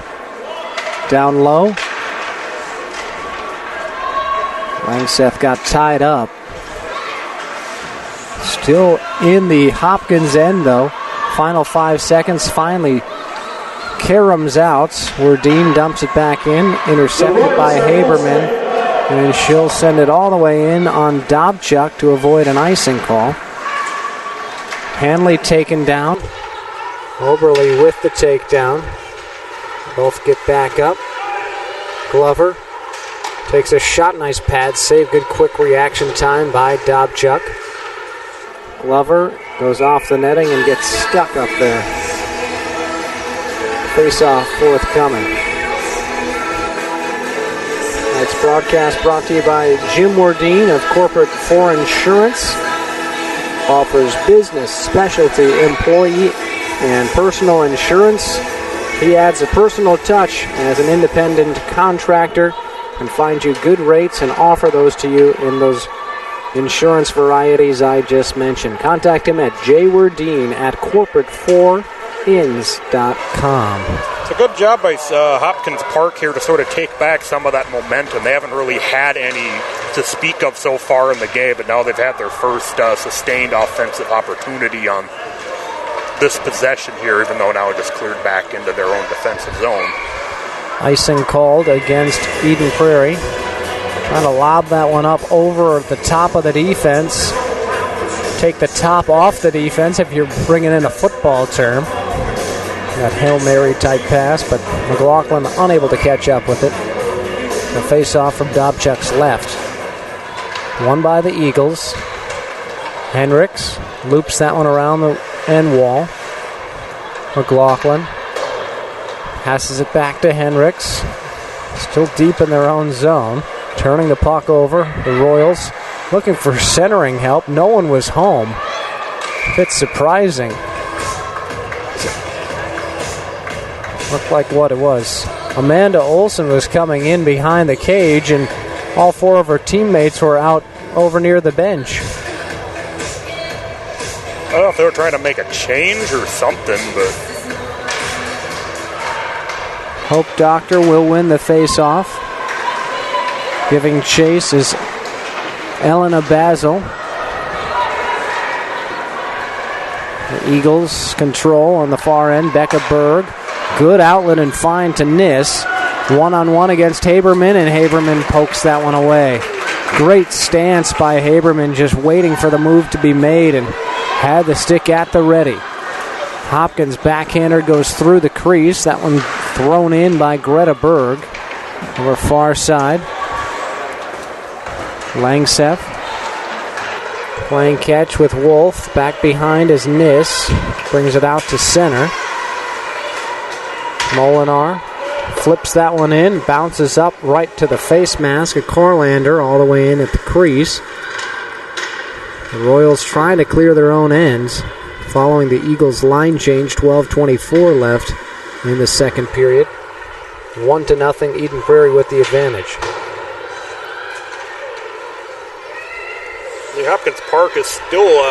Down low. Langseth got tied up. Still in the Hopkins end, though. Final 5 seconds. Finally caroms out where Dean dumps it back in. Intercepted by Haberman. And she'll send it all the way in on Dobchuk to avoid an icing call. Hanley taken down. Oberle with the takedown. Both get back up. Glover takes a shot. Nice pad save. Good quick reaction time by Dobchuk. Glover goes off the netting and gets stuck up there. Face-off forthcoming. Tonight's broadcast brought to you by Jim Wardine of Corporate 4 Insurance. Offers business, specialty, employee, and personal insurance. He adds a personal touch as an independent contractor and finds you good rates and offer those to you in those insurance varieties I just mentioned. Contact him at corporate4ins.com. It's a good job by Hopkins Park here to sort of take back some of that momentum. They haven't really had any to speak of so far in the game, but now they've had their first sustained offensive opportunity on this possession here, even though now it just cleared back into their own defensive zone. Icing called against Eden Prairie. Trying to lob that one up over the top of the defense. Take the top off the defense if you're bringing in a football term. That Hail Mary type pass, but McLaughlin unable to catch up with it. The face-off from Dobchuk's left. Won by the Eagles. Hendricks loops that one around the end wall. McLaughlin passes it back to Hendricks. Still deep in their own zone. Turning the puck over. The Royals looking for centering help. No one was home. A bit surprising. Looked like what it was. Amanda Olson was coming in behind the cage, and all four of her teammates were out over near the bench. I don't know if they were trying to make a change or something, but Hope Doctor will win the face-off. Giving chase is Elena Basil. The Eagles control on the far end. Becca Berg. Good outlet and find to Nis. One-on-one against Haberman, and Haberman pokes that one away. Great stance by Haberman, just waiting for the move to be made and had the stick at the ready. Hopkins backhander goes through the crease. That one thrown in by Greta Berg over far side. Langseth playing catch with Wolf. Back behind is Nis. Brings it out to center. Molinar flips that one in. Bounces up right to the face mask of Carlander all the way in at the crease. The Royals trying to clear their own ends following the Eagles line change. 12:24 left in the second period. 1-0 Eden Prairie with the advantage. Hopkins Park is still,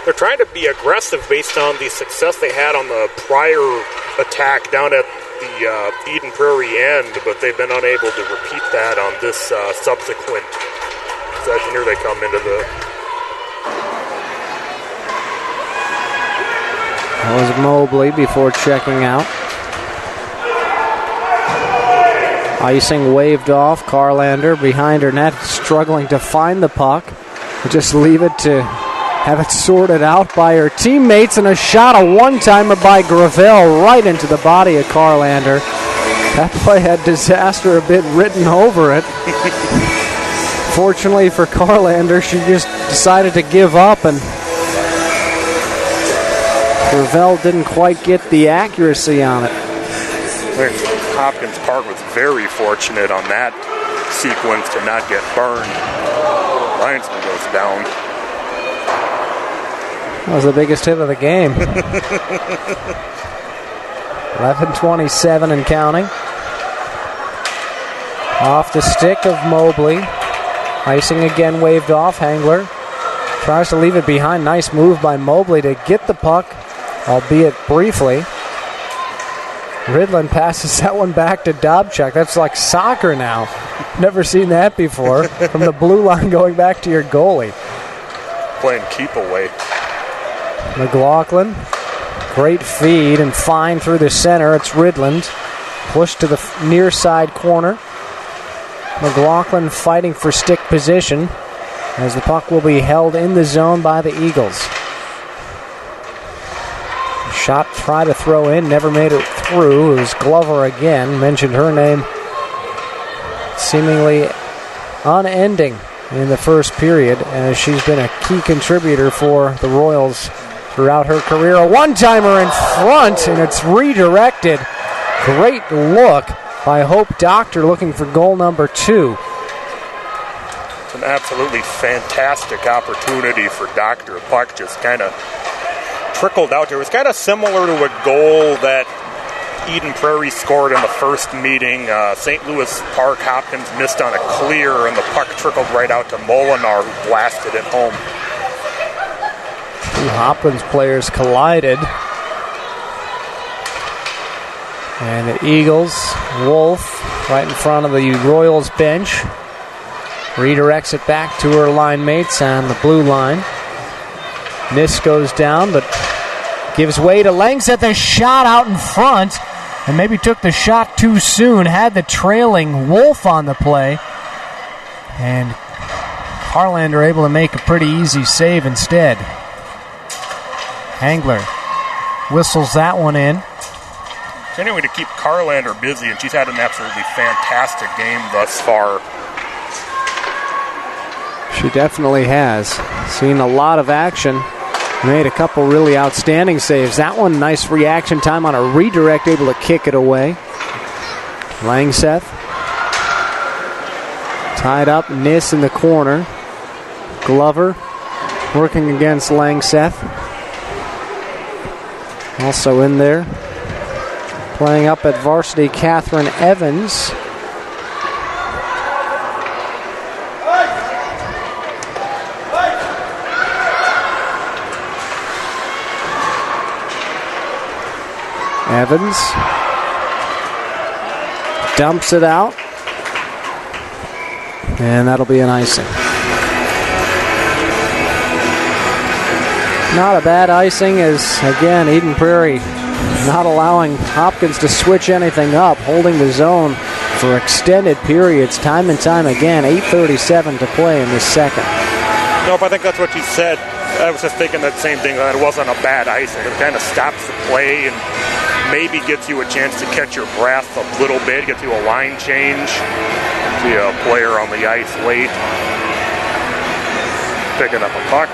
they're trying to be aggressive based on the success they had on the prior attack down at the Eden Prairie end, but they've been unable to repeat that on this subsequent possession. Here they come into the... That was Mobley before checking out. Icing waved off. Carlander behind her net, struggling to find the puck. Just leave it to have it sorted out by her teammates, and a shot, a one-timer by Gravel right into the body of Carlander. That play had disaster a bit written over it. Fortunately for Carlander, she just decided to give up, and Gravel didn't quite get the accuracy on it. Hopkins Park was very fortunate on that sequence to not get burned. Ryanson goes down. That was the biggest hit of the game. 11:27 and counting. Off the stick of Mobley. Icing again waved off. Hangler tries to leave it behind. Nice move by Mobley to get the puck, albeit briefly. Ridland passes that one back to Dobchuk. That's like soccer now. Never seen that before. From the blue line going back to your goalie. playing keep away. McLaughlin, great feed and fine through the center. It's Ridland. Pushed to the near side corner. McLaughlin fighting for stick position as the puck will be held in the zone by the Eagles. Shot tried to throw in, never made it through. It was Glover again. Mentioned her name seemingly unending in the first period as she's been a key contributor for the Royals throughout her career. A one-timer in front, and it's redirected. Great look by Hope Doctor looking for goal number 2. It's an absolutely fantastic opportunity for Doctor. The puck just kind of trickled out there. It was kind of similar to a goal that Eden Prairie scored in the first meeting. St. Louis Park, Hopkins missed on a clear, and the puck trickled right out to Molinar, who blasted it home. Two Hopkins players collided. And the Eagles, Wolf, right in front of the Royals bench, redirects it back to her line mates on the blue line. Nis goes down, but gives way to Langseth. A shot out in front, and maybe took the shot too soon. Had the trailing Wolf on the play, and Harlander able to make a pretty easy save instead. Hangler whistles that one in. Continuing to keep Carlander busy, and she's had an absolutely fantastic game thus far. She definitely has. Seen a lot of action. Made a couple really outstanding saves. That one, nice reaction time on a redirect, able to kick it away. Langseth. Tied up, Nis in the corner. Glover working against Langseth. Also in there. Playing up at varsity, Catherine Evans. Evans dumps it out, and that'll be an icing. Not a bad icing, as again Eden Prairie not allowing Hopkins to switch anything up, holding the zone for extended periods time and time again. 8:37 to play in this second. Nope, I think that's what you said. I was just thinking that same thing, that it wasn't a bad icing. It kind of stops the play and maybe gets you a chance to catch your breath a little bit, gets you a line change. See a player on the ice late, picking up a puck.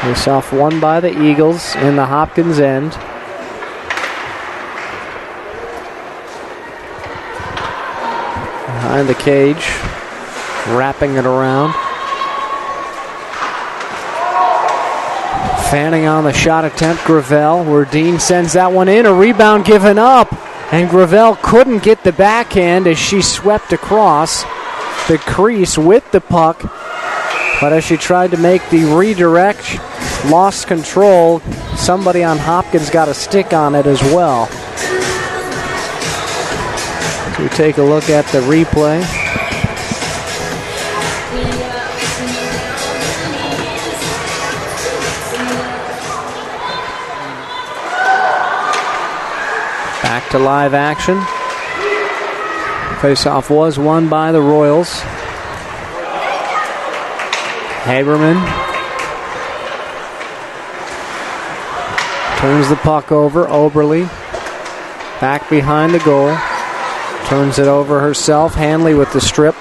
Face-off won by the Eagles in the Hopkins end. Behind the cage, wrapping it around. Fanning on the shot attempt, Gravel, where Dean sends that one in. A rebound given up, and Gravel couldn't get the backhand as she swept across the crease with the puck. But as she tried to make the redirect, lost control. Somebody on Hopkins got a stick on it as well. So we take a look at the replay. Back to live action. Face-off was won by the Royals. Haberman turns the puck over. Oberle back behind the goal. Turns it over herself. Hanley with the strip.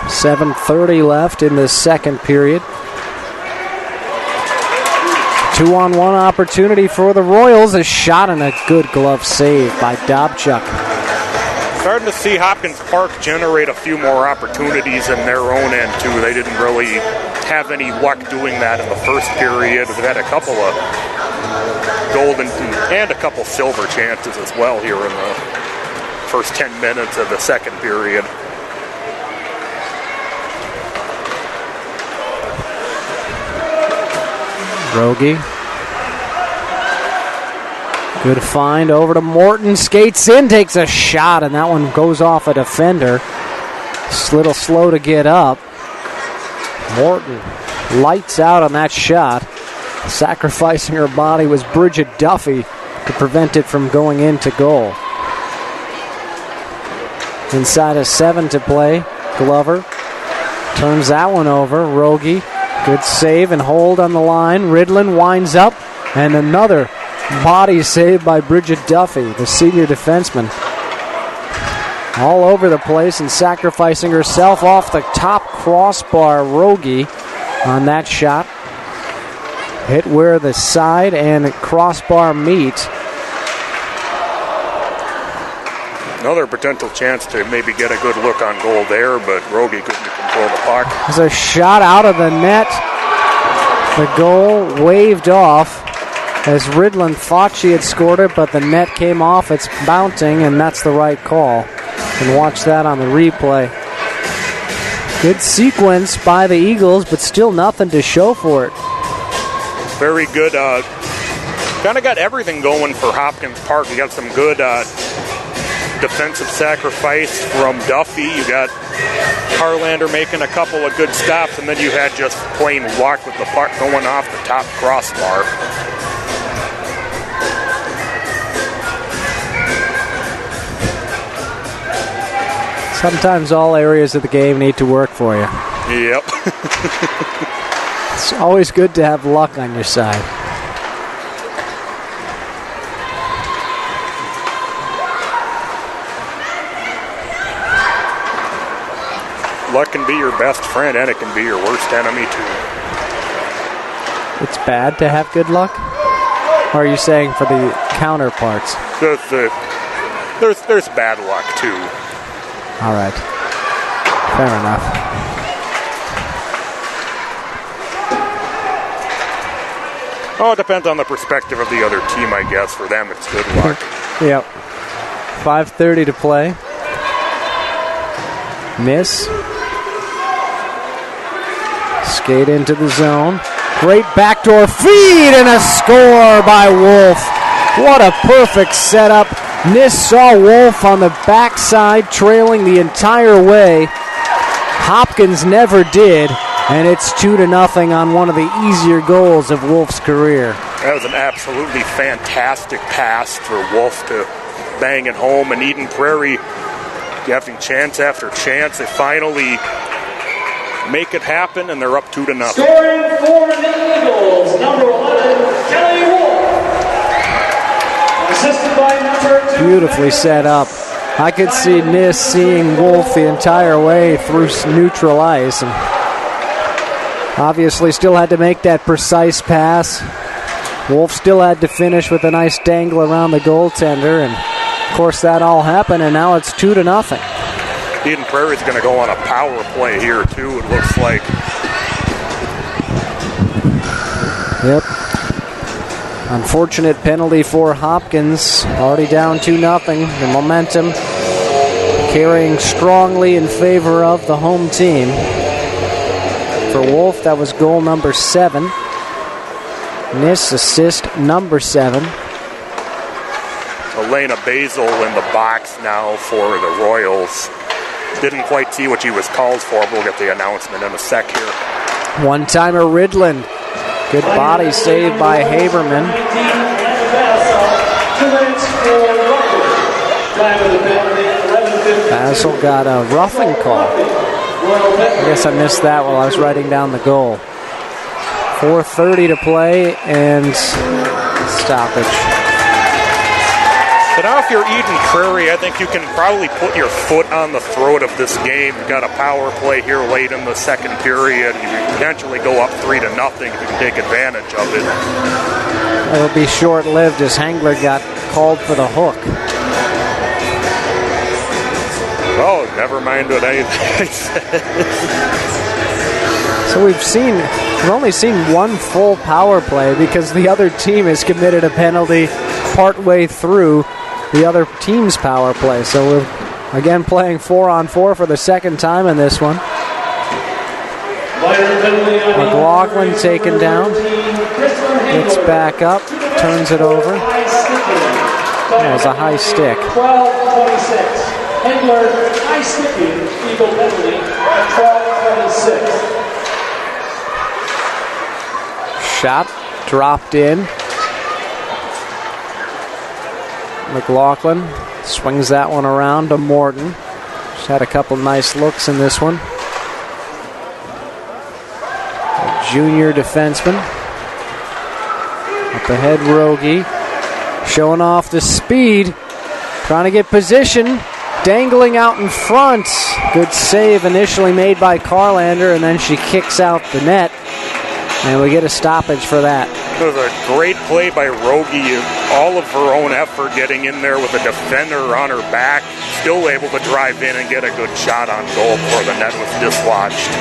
.7:30 left in the second period. 2-on-1 opportunity for the Royals. A shot and a good glove save by Dobchuk. Starting to see Hopkins Park generate a few more opportunities in their own end, too. They didn't really have any luck doing that in the first period. They've had a couple of golden and a couple silver chances as well here in the first 10 minutes of the second period. Rogie. Good find over to Morton. Skates in, takes a shot, and that one goes off a defender. It's a little slow to get up. Morton lights out on that shot. Sacrificing her body was Bridget Duffy to prevent it from going into goal. Inside of 7 to play. Glover turns that one over. Rogie, good save and hold on the line. Ridlin winds up, and another body save by Bridget Duffy, the senior defenseman. All over the place and sacrificing herself off the top crossbar. Rogie on that shot. Hit where the side and crossbar meet. Another potential chance to maybe get a good look on goal there, but Rogie couldn't control the puck. There's a shot out of the net. The goal waved off as Ridlin thought she had scored it, but the net came off. It's bouncing, and that's the right call. And watch that on the replay. Good sequence by the Eagles, but still nothing to show for it. Very good. Kind of got everything going for Hopkins Park. You got some good defensive sacrifice from Duffy. You got Harlander making a couple of good stops, and then you had just plain luck with the puck going off the top crossbar. Sometimes all areas of the game need to work for you. Yep. It's always good to have luck on your side. Luck can be your best friend, and it can be your worst enemy, too. It's bad to have good luck? Or are you saying for the counterparts? There's bad luck, too. All right. Fair enough. Oh, it depends on the perspective of the other team, I guess. For them, it's good luck. Yep. 5:30 to play. Miss. Skate into the zone. Great backdoor feed and a score by Wolf. What a perfect setup. Nis saw Wolf on the backside, trailing the entire way. Hopkins never did, and it's 2-0 on one of the easier goals of Wolf's career. That was an absolutely fantastic pass for Wolf to bang it home, and Eden Prairie having chance after chance. They finally make it happen, and they're up 2-0. Scoring for the Eagles, number 11, Kelly Wolf. Assisted by number 2. Beautifully set up. I could see Nis seeing Wolf the entire way through neutral ice, and obviously still had to make that precise pass. Wolf still had to finish with a nice dangle around the goaltender, and of course that all happened, and now it's 2-0. Eden Prairie's going to go on a power play here, too, it looks like. Yep. Unfortunate penalty for Hopkins. Already down 2-0. The momentum carrying strongly in favor of the home team. For Wolf, that was goal number 7. Nis assist number 7. Elena Basil in the box now for the Royals. Didn't quite see what she was called for, but we'll get the announcement in a sec here. One-timer Ridland. Good body save by Haberman. Basil got a roughing call. I guess I missed that while I was writing down the goal. 4:30 to play and stoppage. So now if you're Eden Prairie, I think you can probably put your foot on the throat of this game. You've got a power play here late in the second period. You can potentially go up 3-0 if you can take advantage of it. It'll be short-lived as Hangler got called for the hook. Oh, never mind what I said. So we've only seen one full power play because the other team has committed a penalty partway through the other team's power play. So we're again playing 4-on-4 for the second time in this one. McLaughlin taken down. Gets back up. Turns it over. That was a high stick. 12-26. Hengler, high sticking, Eagle penalty, 12-26. Shot dropped in. McLaughlin swings that one around to Morton. She's had a couple nice looks in this one. A junior defenseman. Up ahead, Rogie. Showing off the speed. Trying to get position. Dangling out in front. Good save initially made by Carlander, and then she kicks out the net. And we get a stoppage for that. It was a great play by Rogie. All of her own effort getting in there with a defender on her back. Still able to drive in and get a good shot on goal before the net was dislodged.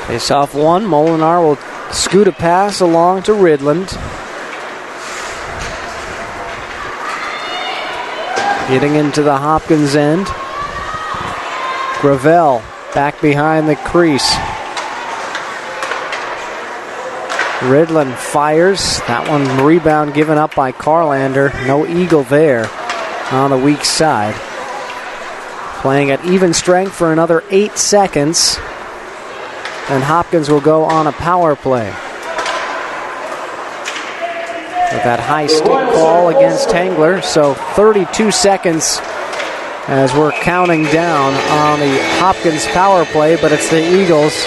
Face off one. Molinar will scoot a pass along to Ridland. Getting into the Hopkins end. Gravel back behind the crease. Ridland fires. That one rebound given up by Carlander. No Eagle there on the weak side. Playing at even strength for another 8 seconds. And Hopkins will go on a power play. With that high stick call against Hengler. So 32 seconds as we're counting down on the Hopkins power play, but it's the Eagles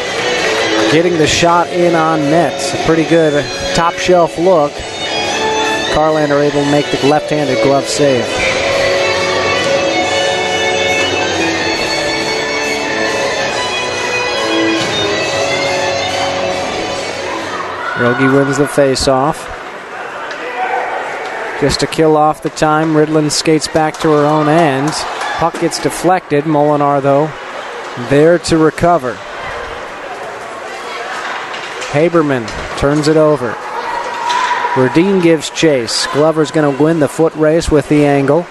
getting the shot in on net. It's a pretty good top shelf look. Carlander able to make the left-handed glove save. Rogie wins the face-off. Just to kill off the time, Ridland skates back to her own end. Puck gets deflected. Molinar, though, there to recover. Haberman turns it over. Verdeen gives chase. Glover's going to win the foot race with the angle.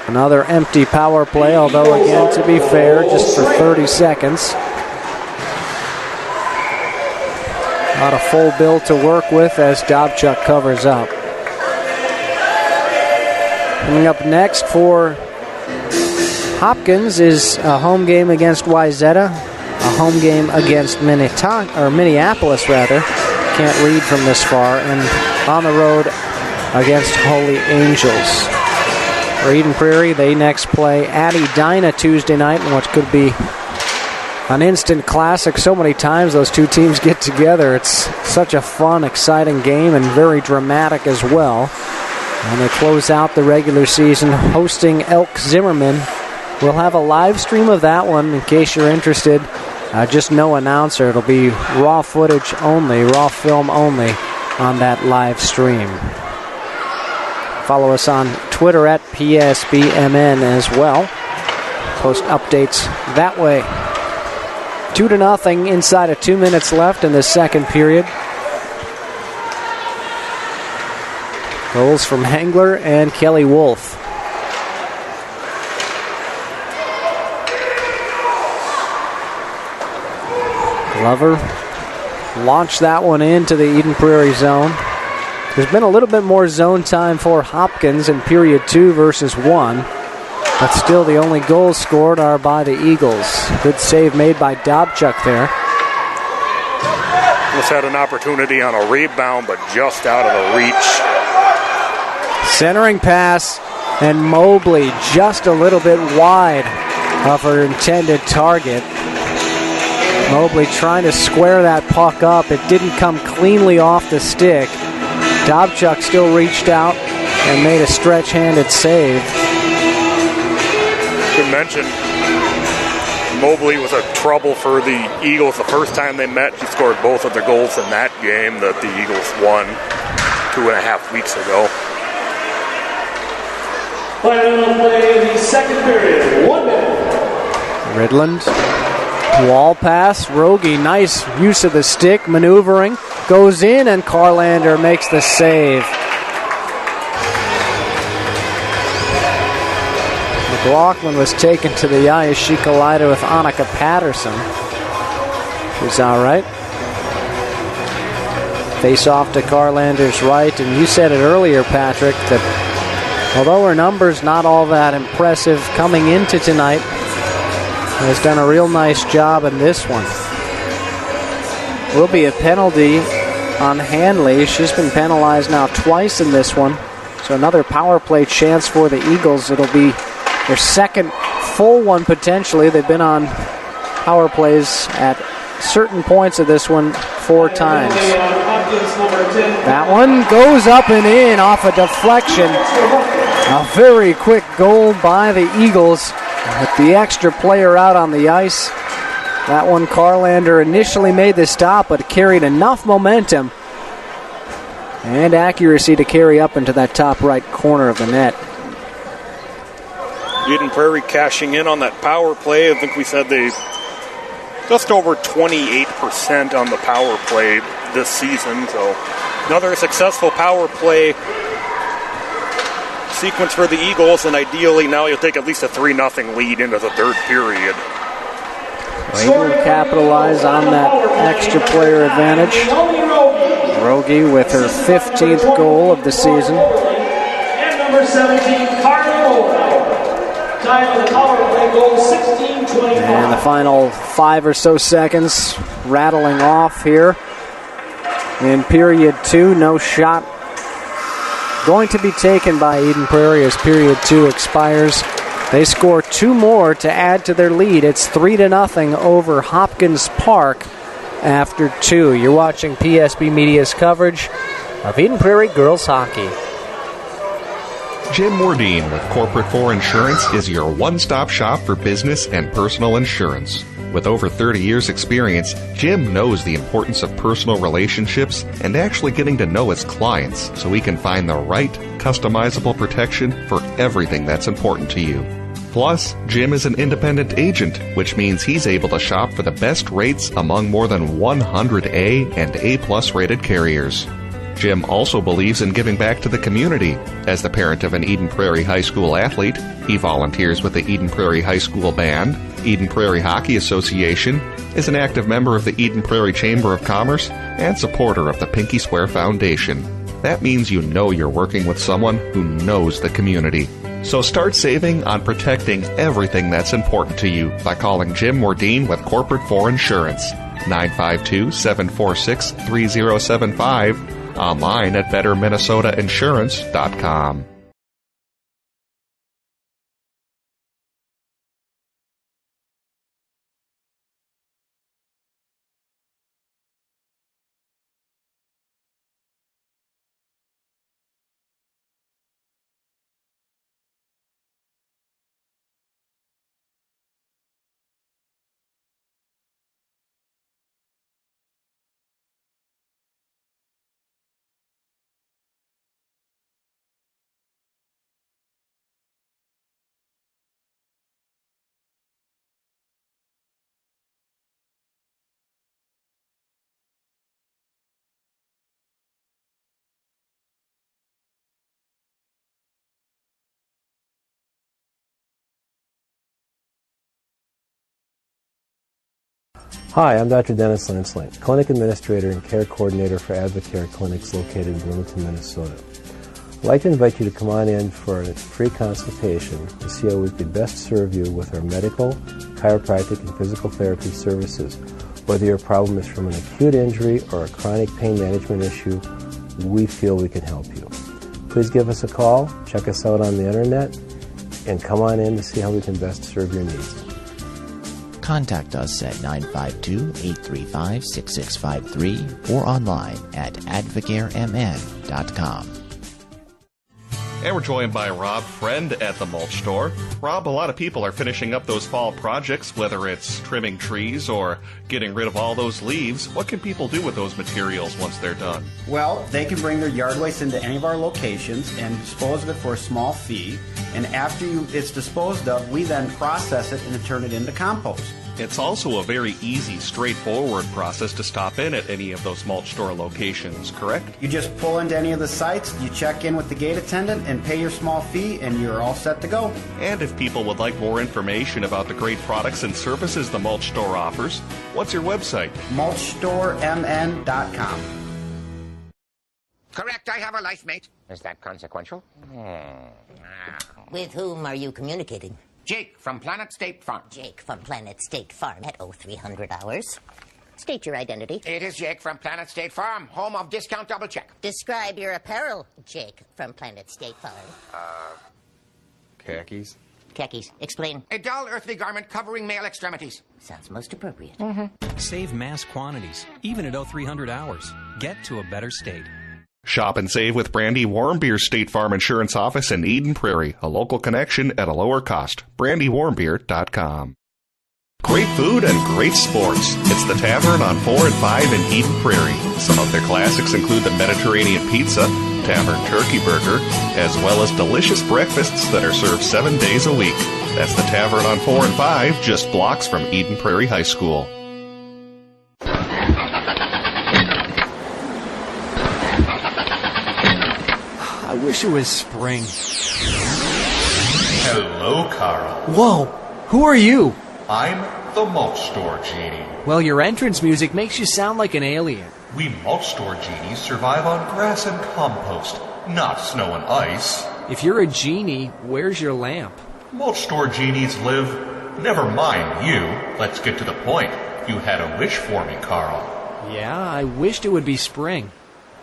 Another empty power play, although, again, to be fair, just for 30 seconds. Not a full bill to work with as Dobchuk covers up. Coming up next for Hopkins is a home game against Wayzata, a home game against Minneapolis, rather. Can't read from this far, and on the road against Holy Angels. For Eden Prairie, they next play at Edina Tuesday night, in what could be an instant classic. So many times those two teams get together. It's such a fun, exciting game and very dramatic as well. And they close out the regular season hosting Elk Zimmerman. We'll have a live stream of that one in case you're interested. Just no announcer. It'll be raw footage only, raw film only on that live stream. Follow us on Twitter at PSBMN as well. Post updates that way. 2-0 inside of 2 minutes left in the second period. Goals from Hengler and Kelly Wolf. Glover launched that one into the Eden Prairie zone. There's been a little bit more zone time for Hopkins in period 2 versus 1. But still, the only goals scored are by the Eagles. Good save made by Dobchuk there. Almost had an opportunity on a rebound, but just out of the reach. Centering pass, and Mobley just a little bit wide of her intended target. Mobley trying to square that puck up. It didn't come cleanly off the stick. Dobchuk still reached out and made a stretch-handed save. Should mention, Mobley was a trouble for the Eagles the first time they met. He scored both of the goals in that game that the Eagles won 2.5 weeks ago. Final play in the second period. 1 minute. Ridland, wall pass. Rogie, nice use of the stick, maneuvering. Goes in, and Carlander makes the save. McLaughlin was taken to the ice. She collided with Annika Patterson. She's all right. Face off to Carlander's right, and you said it earlier, Patrick, that although her numbers not all that impressive coming into tonight, has done a real nice job in this one. Will be a penalty on Hanley. She's been penalized now twice in this one, so another power play chance for the Eagles. It'll be their second full one potentially. They've been on power plays at certain points of this one 4 times. That one goes up and in off a deflection. A very quick goal by the Eagles with the extra player out on the ice. That one, Carlander initially made the stop, but carried enough momentum and accuracy to carry up into that top right corner of the net. Eden Prairie cashing in on that power play. I think we said they just over 28% on the power play this season. So another successful power play sequence for the Eagles, and ideally now you'll take at least a 3-0 lead into the third period. Able to capitalize on that extra player advantage. Rogie with her 15th goal of the season. And number 17, Carly. Time of the power play goal, 16:25. And the final 5 or so seconds rattling off here in period 2. No shot going to be taken by Eden Prairie as period 2 expires. They score 2 more to add to their lead. It's 3-0 over Hopkins Park after 2. You're watching PSB Media's coverage of Eden Prairie girls hockey. Jim Mordine with Corporate 4 Insurance is your one-stop shop for business and personal insurance. With over 30 years experience, Jim knows the importance of personal relationships and actually getting to know his clients so he can find the right, customizable protection for everything that's important to you. Plus, Jim is an independent agent, which means he's able to shop for the best rates among more than 100 A and A+ rated carriers. Jim also believes in giving back to the community. As the parent of an Eden Prairie High School athlete, he volunteers with the Eden Prairie High School Band, Eden Prairie Hockey Association, is an active member of the Eden Prairie Chamber of Commerce, and supporter of the Pinky Swear Foundation. That means you know you're working with someone who knows the community. So start saving on protecting everything that's important to you by calling Jim Mordine with Corporate 4 Insurance, 952-746-3075, online at betterminnesotainsurance.com. Hi, I'm Dr. Dennis Lanslink, Clinic Administrator and Care Coordinator for Advocare Clinics located in Bloomington, Minnesota. I'd like to invite you to come on in for a free consultation to see how we could best serve you with our medical, chiropractic, and physical therapy services. Whether your problem is from an acute injury or a chronic pain management issue, we feel we can help you. Please give us a call, check us out on the internet, and come on in to see how we can best serve your needs. Contact us at 952-835-6653 or online at advocaremn.com. And we're joined by Rob Friend at the Mulch Store. Rob, a lot of people are finishing up those fall projects, whether it's trimming trees or getting rid of all those leaves. What can people do with those materials once they're done? Well, they can bring their yard waste into any of our locations and dispose of it for a small fee. And after it's disposed of, we then process it and turn it into compost. It's also a very easy, straightforward process to stop in at any of those Mulch Store locations, correct? You just pull into any of the sites, you check in with the gate attendant and pay your small fee, and you're all set to go. And if people would like more information about the great products and services the Mulch Store offers, what's your website? mulchstoremn.com. Correct, I have a life mate. Is that consequential? With whom are you communicating? Jake from Planet State Farm. Jake from Planet State Farm at 0300 hours. State your identity. It is Jake from Planet State Farm, home of Discount Double Check. Describe your apparel, Jake from Planet State Farm. Khakis? Khakis. Explain. A dull earthly garment covering male extremities. Sounds most appropriate. Save mass quantities, even at 0300 hours. Get to a better state. Shop and save with Brandy Warmbeer's State Farm Insurance Office in Eden Prairie, a local connection at a lower cost. BrandyWarmbeer.com. Great food and great sports. It's the Tavern on 4 and 5 in Eden Prairie. Some of their classics include the Mediterranean Pizza, Tavern Turkey Burger, as well as delicious breakfasts that are served 7 days a week. That's the Tavern on 4 and 5, just blocks from Eden Prairie High School. I wish it was spring. Hello, Carl. Whoa! Who are you? I'm the Mulch Store Genie. Well, your entrance music makes you sound like an alien. We Mulch Store Genies survive on grass and compost, not snow and ice. If you're a genie, where's your lamp? Mulch Store Genies live... Never mind you. Let's get to the point. You had a wish for me, Carl. Yeah, I wished it would be spring.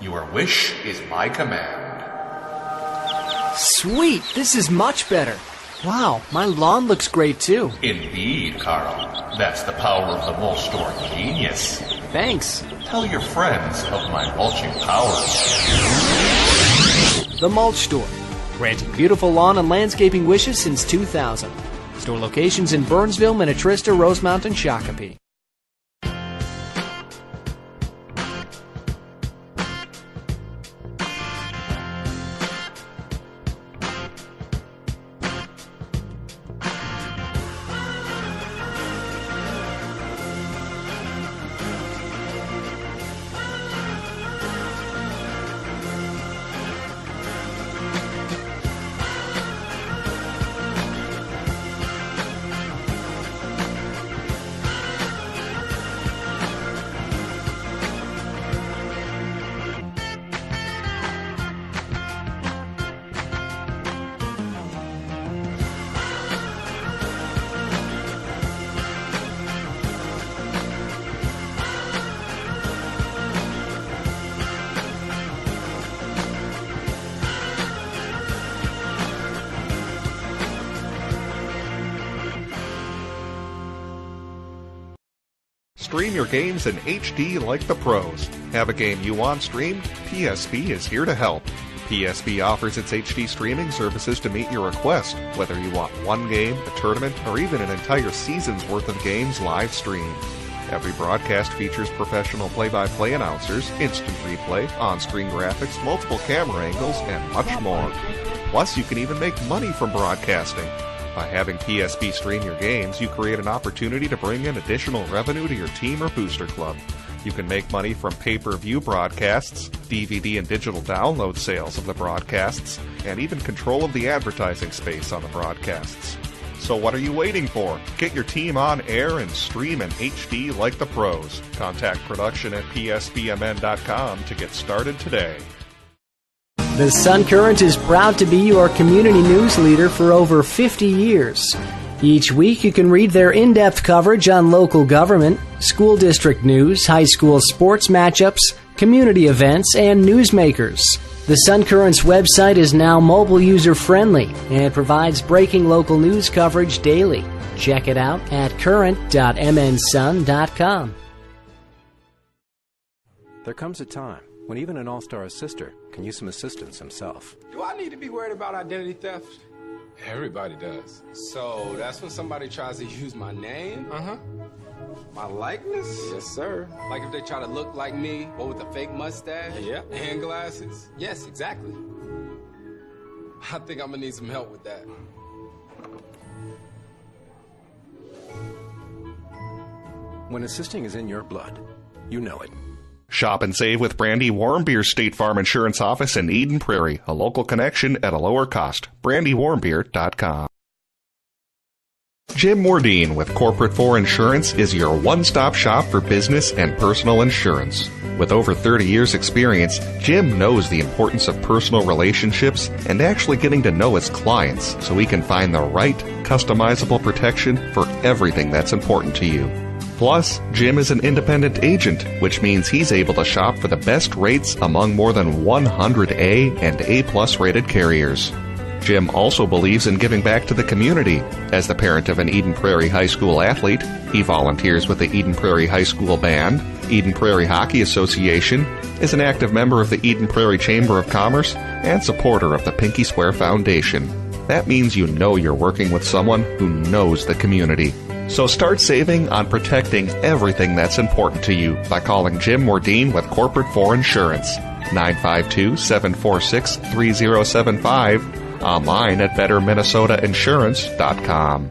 Your wish is my command. Sweet! This is much better. Wow, my lawn looks great too. Indeed, Carl. That's the power of the Mulch Store genius. Thanks. Tell your friends of my mulching powers. The Mulch Store, granting beautiful lawn and landscaping wishes since 2000. Store locations in Burnsville, Minnetrista, Rosemount, and Shakopee. Stream your games in HD like the pros. Have a game you want streamed? PSP is here to help. PSP offers its HD streaming services to meet your request, whether you want one game, a tournament, or even an entire season's worth of games live streamed. Every broadcast features professional play-by-play announcers, instant replay, on-screen graphics, multiple camera angles, and much more. Plus, you can even make money from broadcasting. By having PSP stream your games, you create an opportunity to bring in additional revenue to your team or booster club. You can make money from pay-per-view broadcasts, DVD and digital download sales of the broadcasts, and even control of the advertising space on the broadcasts. So what are you waiting for? Get your team on air and stream in HD like the pros. Contact production at pspmn.com to get started today. The Sun Current is proud to be your community news leader for over 50 years. Each week you can read their in-depth coverage on local government, school district news, high school sports matchups, community events, and newsmakers. The Sun Current's website is now mobile user-friendly and provides breaking local news coverage daily. Check it out at current.mnsun.com. There comes a time when even an all-star sister can use some assistance himself. Do I need to be worried about identity theft? Everybody does. So that's when somebody tries to use my name? My likeness? Yes, sir. Like if they try to look like me, but with a fake mustache? Yeah. And glasses? Yes, exactly. I think I'm gonna need some help with that. When assisting is in your blood, you know it. Shop and save with Brandy Warmbier's State Farm Insurance Office in Eden Prairie, a local connection at a lower cost. BrandyWarmbier.com. Jim Mordine with Corporate 4 Insurance is your one-stop shop for business and personal insurance. With over 30 years' experience, Jim knows the importance of personal relationships and actually getting to know his clients so he can find the right, customizable protection for everything that's important to you. Plus, Jim is an independent agent, which means he's able to shop for the best rates among more than 100 A and A+ rated carriers. Jim also believes in giving back to the community. As the parent of an Eden Prairie High School athlete, he volunteers with the Eden Prairie High School Band, Eden Prairie Hockey Association, is an active member of the Eden Prairie Chamber of Commerce, and supporter of the Pinky Swear Foundation. That means you know you're working with someone who knows the community. So start saving on protecting everything that's important to you by calling Jim Mordine with Corporate 4 Insurance, 952-746-3075, online at betterminnesotainsurance.com.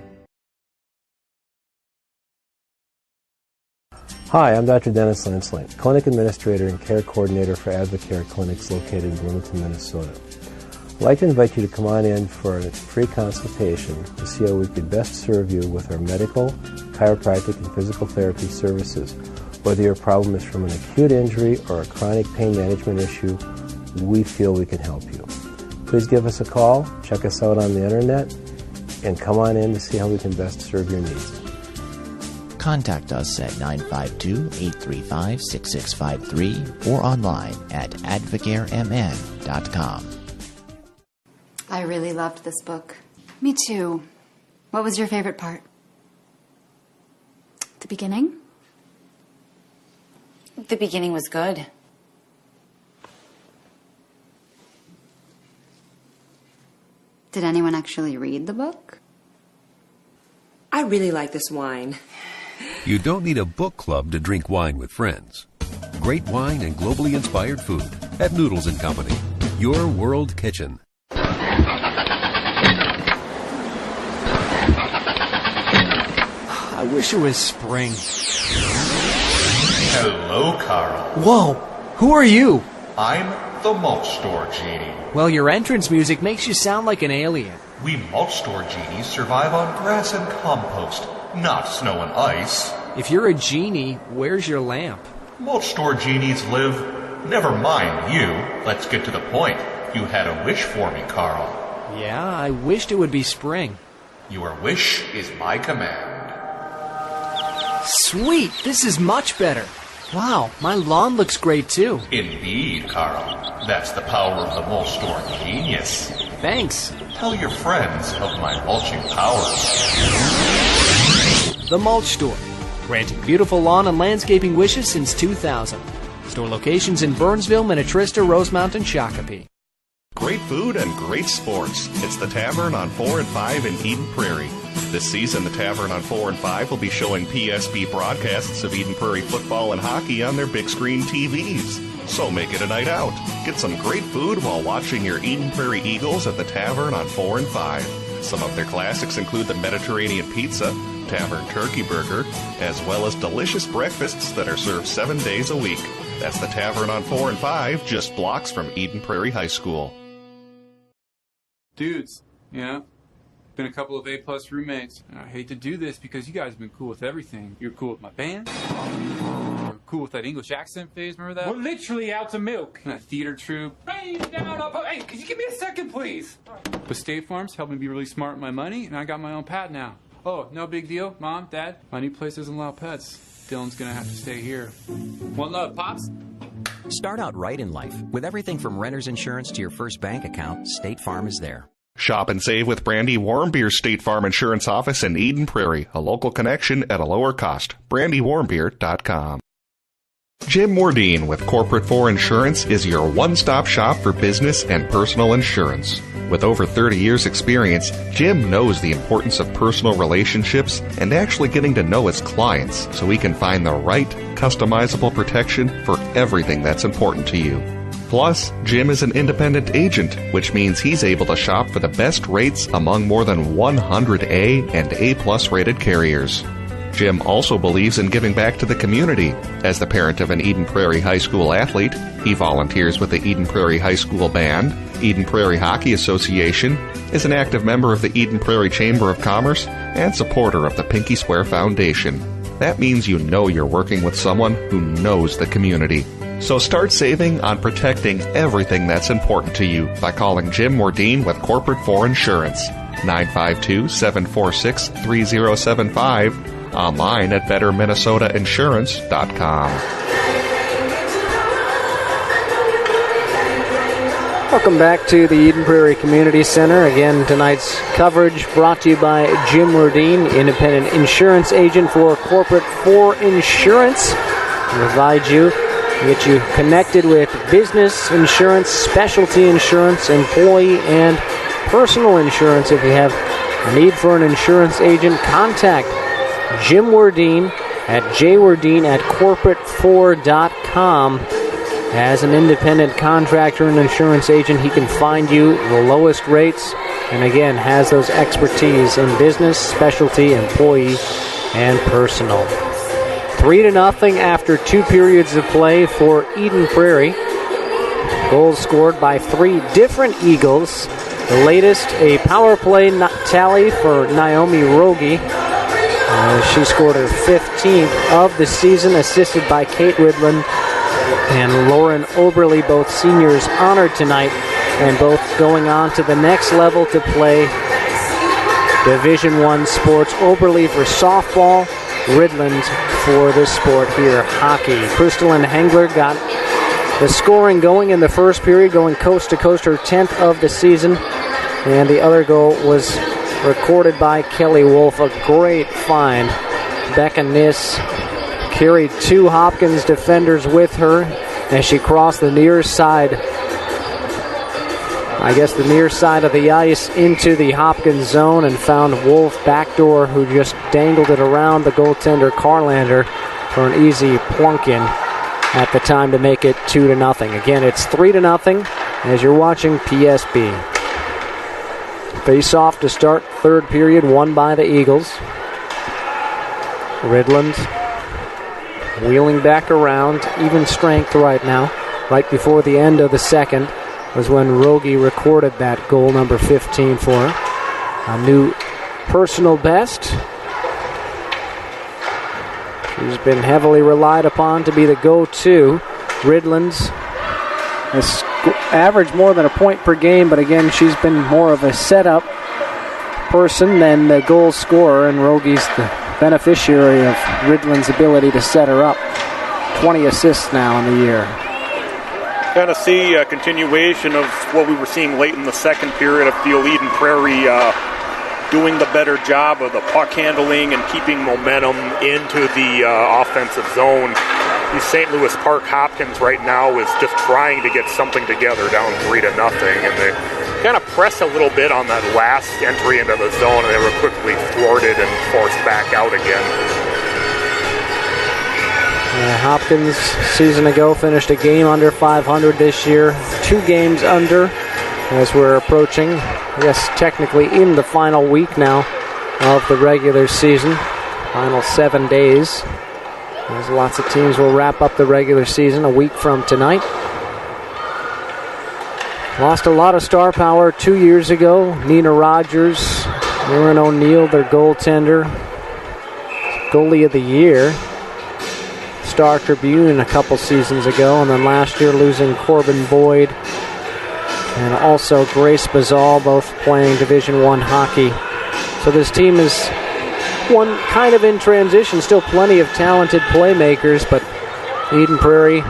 Hi, I'm Dr. Dennis Lanslink, Clinic Administrator and Care Coordinator for Advocare Clinics located in Bloomington, Minnesota. I'd like to invite you to come on in for a free consultation to see how we could best serve you with our medical, chiropractic, and physical therapy services. Whether your problem is from an acute injury or a chronic pain management issue, we feel we can help you. Please give us a call, check us out on the internet, and come on in to see how we can best serve your needs. Contact us at 952-835-6653 or online at advocaremn.com. I really loved this book. Me too. What was your favorite part? The beginning? The beginning was good. Did anyone actually read the book? I really like this wine. You don't need a book club to drink wine with friends. Great wine and globally inspired food at Noodles & Company, your world kitchen. I wish it was spring. Hello, Carl. Whoa! Who are you? I'm the mulch store genie. Well, your entrance music makes you sound like an alien. We mulch store genies survive on grass and compost, not snow and ice. If you're a genie, where's your lamp? Mulch store genies live... Never mind you. Let's get to the point. You had a wish for me, Carl. Yeah, I wished it would be spring. Your wish is my command. Sweet! This is much better. Wow, my lawn looks great too. Indeed, Carl. That's the power of the mulch store genius. Thanks. Tell your friends of my mulching powers. The Mulch Store, granting beautiful lawn and landscaping wishes since 2000. Store locations in Burnsville, Minnetrista, Rosemount, and Shakopee. Great food and great sports. It's the Tavern on 4 and 5 in Eden Prairie. This season, the Tavern on 4 and 5 will be showing PSB broadcasts of Eden Prairie football and hockey on their big screen TVs. So make it a night out. Get some great food while watching your Eden Prairie Eagles at the Tavern on 4 and 5. Some of their classics include the Mediterranean Pizza, Tavern Turkey Burger, as well as delicious breakfasts that are served 7 days a week. That's the Tavern on 4 and 5, just blocks from Eden Prairie High School. Dudes, yeah, been a couple of A+ roommates. And I hate to do this because you guys have been cool with everything. You're cool with my band. You're cool with that English accent phase, remember that? We're literally out of milk. And that theater troupe. Rain down up. Hey, could you give me a second, please? But State Farm's helped me be really smart with my money, and I got my own pet now. Oh, no big deal. Mom, Dad, my new place doesn't allow pets. Dylan's gonna have to stay here. One love, Pops. Start out right in life. With everything from renter's insurance to your first bank account, State Farm is there. Shop and save with Brandy Warmbier's State Farm Insurance Office in Eden Prairie, a local connection at a lower cost. BrandyWarmbier.com. Jim Mordine with Corporate 4 Insurance is your one-stop shop for business and personal insurance. With over 30 years experience, Jim knows the importance of personal relationships and actually getting to know his clients so he can find the right, customizable protection for everything that's important to you. Plus, Jim is an independent agent, which means he's able to shop for the best rates among more than 100 A and A+ rated carriers. Jim also believes in giving back to the community. As the parent of an Eden Prairie High School athlete, he volunteers with the Eden Prairie High School Band, Eden Prairie Hockey Association, is an active member of the Eden Prairie Chamber of Commerce, and supporter of the Pinky Swear Foundation. That means you know you're working with someone who knows the community. So start saving on protecting everything that's important to you by calling Jim Mordine with Corporate 4 Insurance, 952-746-3075, online at betterminnesotainsurance.com. Welcome back to the Eden Prairie Community Center. Again, tonight's coverage brought to you by Jim Mordine, independent insurance agent for Corporate 4 Insurance. Get you connected with business insurance, specialty insurance, employee and personal insurance. If you have a need for an insurance agent, contact Jim Wardine at jwardine@corporate4.com. As an independent contractor and insurance agent, he can find you the lowest rates, and again, has those expertise in business, specialty, employee, and personal. 3-0 after 2 periods of play for Eden Prairie. Goals scored by 3 different Eagles. The latest, a power play tally for Naomi Rogie. She scored her 15th of the season, assisted by Kate Ridland and Lauren Oberly, both seniors honored tonight, and both going on to the next level to play Division I sports. Oberly for softball, Ridland for this sport here, hockey. Crystalline Hengler got the scoring going in the first period, going coast to coast, her 10th of the season, and the other goal was recorded by Kelly Wolf. A great find. Becca Niss carried 2 Hopkins defenders with her as she crossed the near side, the near side of the ice into the Hopkins zone, and found Wolf backdoor, who just dangled it around the goaltender Carlander for an easy plunk in at the time to make it 2-0. Again, it's 3-0 as you're watching PSB. Face-off to start third period, won by the Eagles. Ridland wheeling back around, even strength right now. Right before the end of the second was when Rogie recorded that goal, number 15 for her. A new personal best. She's been heavily relied upon to be the go-to. Ridland's has averaged more than a point per game, but again, she's been more of a setup person than the goal scorer, and Rogie's the beneficiary of Ridland's ability to set her up. 20 assists now in the year. Kind of see a continuation of what we were seeing late in the second period. I feel Eden Prairie doing the better job of the puck handling and keeping momentum into the offensive zone. The St. Louis Park Hopkins right now is just trying to get something together, down 3-0, and they kind of press a little bit on that last entry into the zone, and they were quickly thwarted and forced back out again. Hopkins, season ago, finished a game under 500 this year. 2 games under as we're approaching, I guess technically in the final week now of the regular season. Final 7 days. There's lots of teams will wrap up the regular season a week from tonight. Lost a lot of star power 2 years ago. Nina Rogers, Aaron O'Neill, their goaltender, goalie of the year, Star Tribune a couple seasons ago, and then last year losing Corbin Boyd and also Grace Bazal, both playing Division I hockey. So this team is one kind of in transition, still plenty of talented playmakers, but Eden Prairie,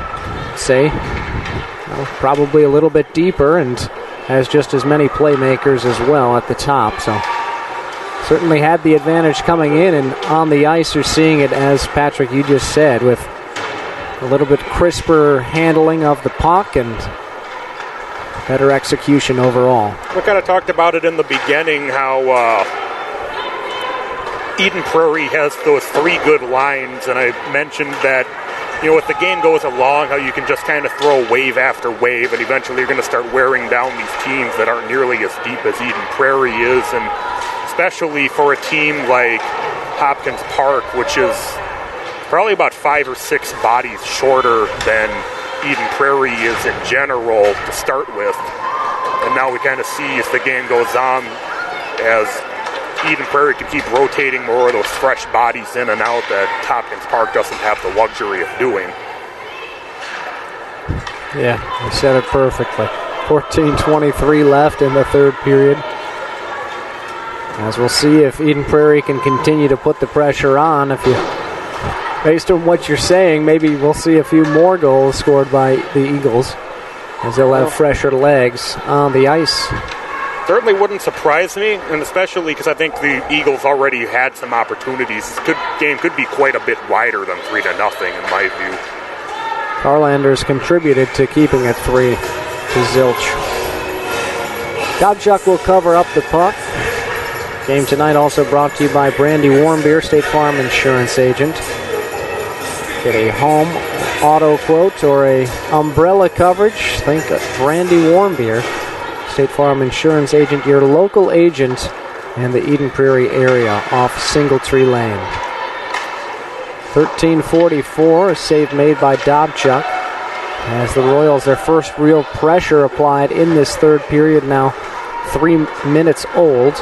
probably a little bit deeper and has just as many playmakers as well at the top. So certainly had the advantage coming in, and on the ice you're seeing it, as Patrick, you just said, with A little bit crisper handling of the puck and better execution overall. We kind of talked about it in the beginning, how Eden Prairie has those 3 good lines, and I mentioned that, as the game goes along, how you can just kind of throw wave after wave, and eventually you're going to start wearing down these teams that aren't nearly as deep as Eden Prairie is, and especially for a team like Hopkins Park, which is probably about 5 or 6 bodies shorter than Eden Prairie is in general to start with. And now we kind of see as the game goes on, as Eden Prairie can keep rotating more of those fresh bodies in and out that Hopkins Park doesn't have the luxury of doing. Yeah, you said it perfectly. 14:23 left in the third period. As we'll see if Eden Prairie can continue to put the pressure on. Based on what you're saying, maybe we'll see a few more goals scored by the Eagles, as they'll have fresher legs on the ice. Certainly wouldn't surprise me, and especially because I think the Eagles already had some opportunities. This game could be quite a bit wider than 3-0 in my view. Carlanders contributed to keeping it 3 to Zilch. Dobchuk will cover up the puck. Game tonight also brought to you by Brandy Warmbier, State Farm Insurance Agent. Get a home auto quote or a umbrella coverage, think Brandy Warmbier, State Farm Insurance Agent, your local agent in the Eden Prairie area off Singletree Lane. 13:44, a save made by Dobchuk, as the Royals, their first real pressure applied in this third period, now 3 minutes old.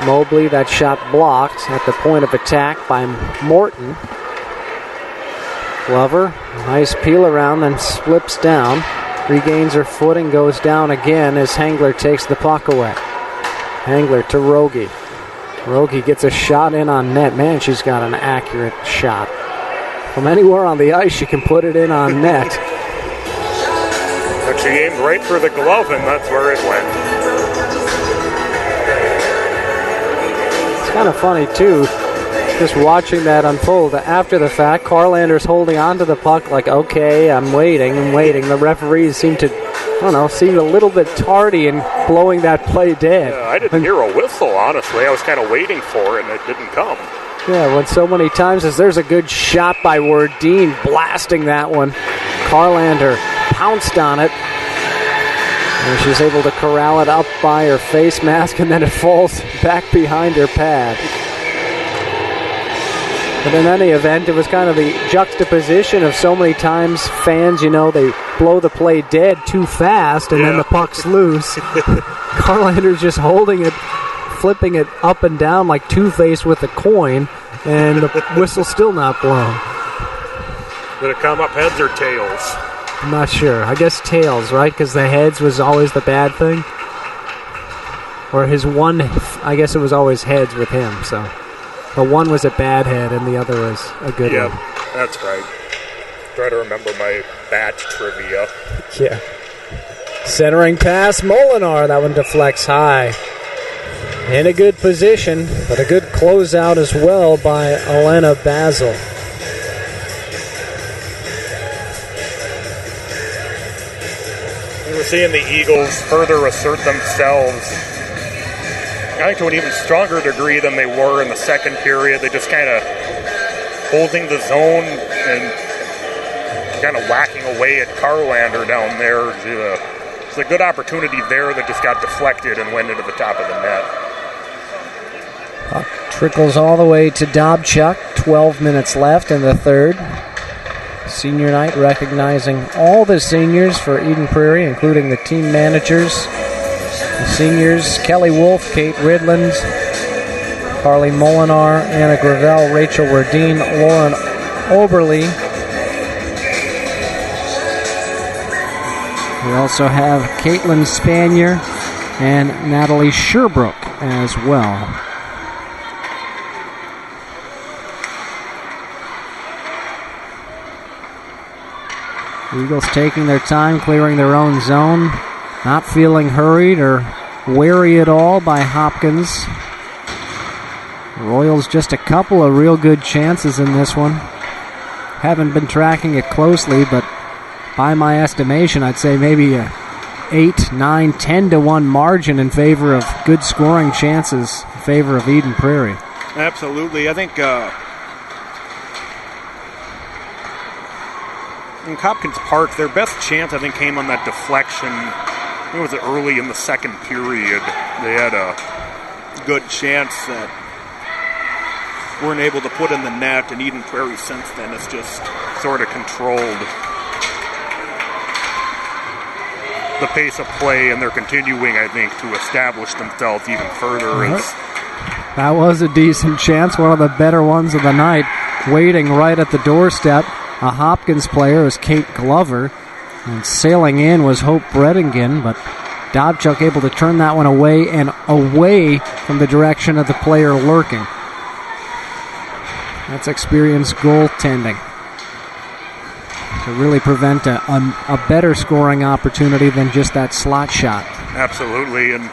Mobley, that shot blocked at the point of attack by Morton. Glover, nice peel around, then slips down. Regains her footing, goes down again as Hangler takes the puck away. Hangler to Rogie. Rogie gets a shot in on net. Man, she's got an accurate shot. From anywhere on the ice, she can put it in on net. But she aimed right for the glove, and that's where it went. It's kind of funny, too, just watching that unfold. After the fact, Carlander's holding on to the puck like, okay, I'm waiting. The referees seemed a little bit tardy in blowing that play dead. Yeah, I didn't hear a whistle, honestly. I was kind of waiting for it, and it didn't come. Yeah, when so many times as there's a good shot by Wardeen blasting that one. Carlander pounced on it. And she's able to corral it up by her face mask, and then it falls back behind her pad. But in any event, it was kind of the juxtaposition of so many times fans, they blow the play dead too fast, and then the puck's loose. Carlander's just holding it, flipping it up and down like Two-Face with a coin, and the whistle's still not blown. Did it come up heads or tails? I'm not sure. I guess tails, right? Because the heads was always the bad thing. Or his one, I guess it was always heads with him, so. The one was a bad head and the other was a good one. Yeah, that's right. Try to remember my batch trivia. Yeah. Centering pass, Molinar. That one deflects high. In a good position, but a good closeout as well by Elena Basil. We're seeing the Eagles further assert themselves, I think, to an even stronger degree than they were in the second period. They just kind of holding the zone and kind of whacking away at Carlander down there. It's a good opportunity there that just got deflected and went into the top of the net. Puck trickles all the way to Dobchuk. 12 minutes left in the third. Senior night recognizing all the seniors for Eden Prairie, including the team managers. The seniors, Kelly Wolf, Kate Ridland, Carly Molinar, Anna Gravel, Rachel Wardeen, Lauren Oberly. We also have Caitlin Spanier and Natalie Sherbrooke as well. Eagles taking their time, clearing their own zone, not feeling hurried or wary at all by Hopkins. Royals just a couple of real good chances in this one. haven't been tracking it closely, but by my estimation, I'd say maybe a 8, 9, 10 to 1 margin in favor of good scoring chances in favor of Eden Prairie. Absolutely. I think in Hopkins Park, their best chance, I think, came on that deflection. It was early in the second period. They had a good chance that weren't able to put in the net, and Eden Prairie since then has just sort of controlled the pace of play, and they're continuing, I think, to establish themselves even further. That was a decent chance, one of the better ones of the night. Waiting right at the doorstep, a Hopkins player is Kate Glover, and sailing in was Hope Bredingen, but Dobchuk able to turn that one away and away from the direction of the player lurking. That's experienced goaltending to really prevent a better scoring opportunity than just that slot shot. Absolutely, and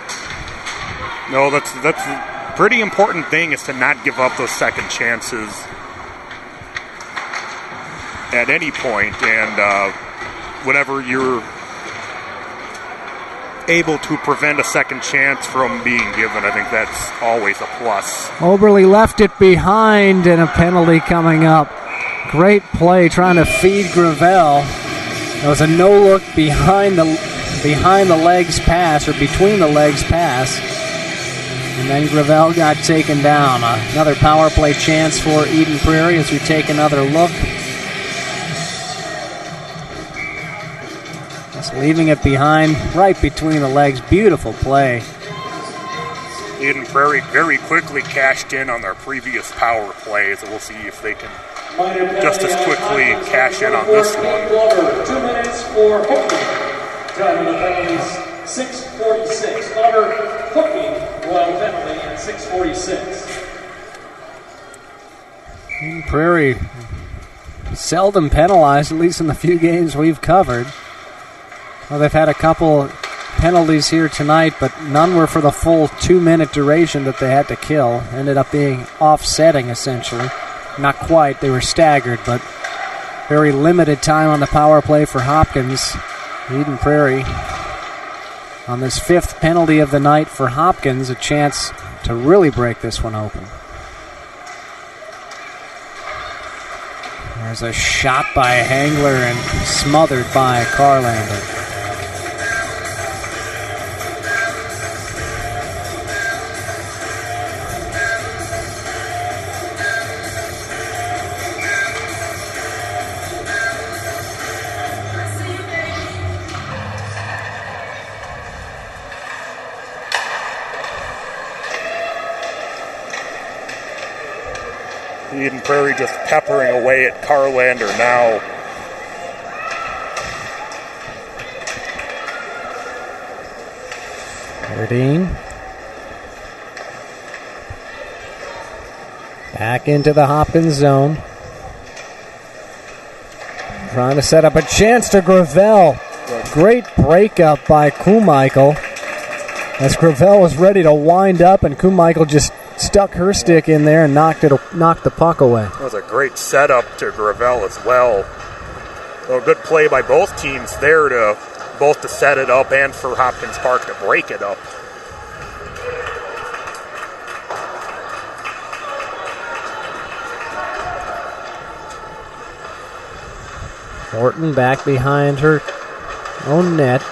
no, that's a pretty important thing, is to not give up those second chances at any point, and whenever you're able to prevent a second chance from being given, I think that's always a plus. Oberle left it behind, and a penalty coming up. Great play trying to feed Gravel. There was a no-look behind the legs pass, or between the legs pass, and then Gravel got taken down. Another power play chance for Eden Prairie as we take another look. Just leaving it behind, right between the legs. Beautiful play. Eden Prairie very quickly cashed in on their previous power play, so we'll see if they can just as quickly cash in on this one. 2 minutes for Hopkins. Time of the penalties, 6:46. Glover hooking Royal penalty at 6:46. Eden Prairie seldom penalized, at least in the few games we've covered. Well, they've had a couple penalties here tonight, but none were for the full 2-minute duration that they had to kill. Ended up being offsetting, essentially. Not quite, they were staggered, but very limited time on the power play for Hopkins. Eden Prairie, on this 5th penalty of the night for Hopkins, a chance to really break this one open. There's a shot by Hangler and smothered by Carlander. Eden Prairie just peppering away at Carlander now. Verdine. Back into the Hopkins zone. Trying to set up a chance to Gravel. Great breakup by Kuhmichael. As Gravel was ready to wind up, and Kuhmichael just stuck her stick in there and knocked the puck away. That was a great setup to Gravel as well. So a good play by both teams there, to both to set it up and for Hopkins Park to break it up. Morton back behind her own net.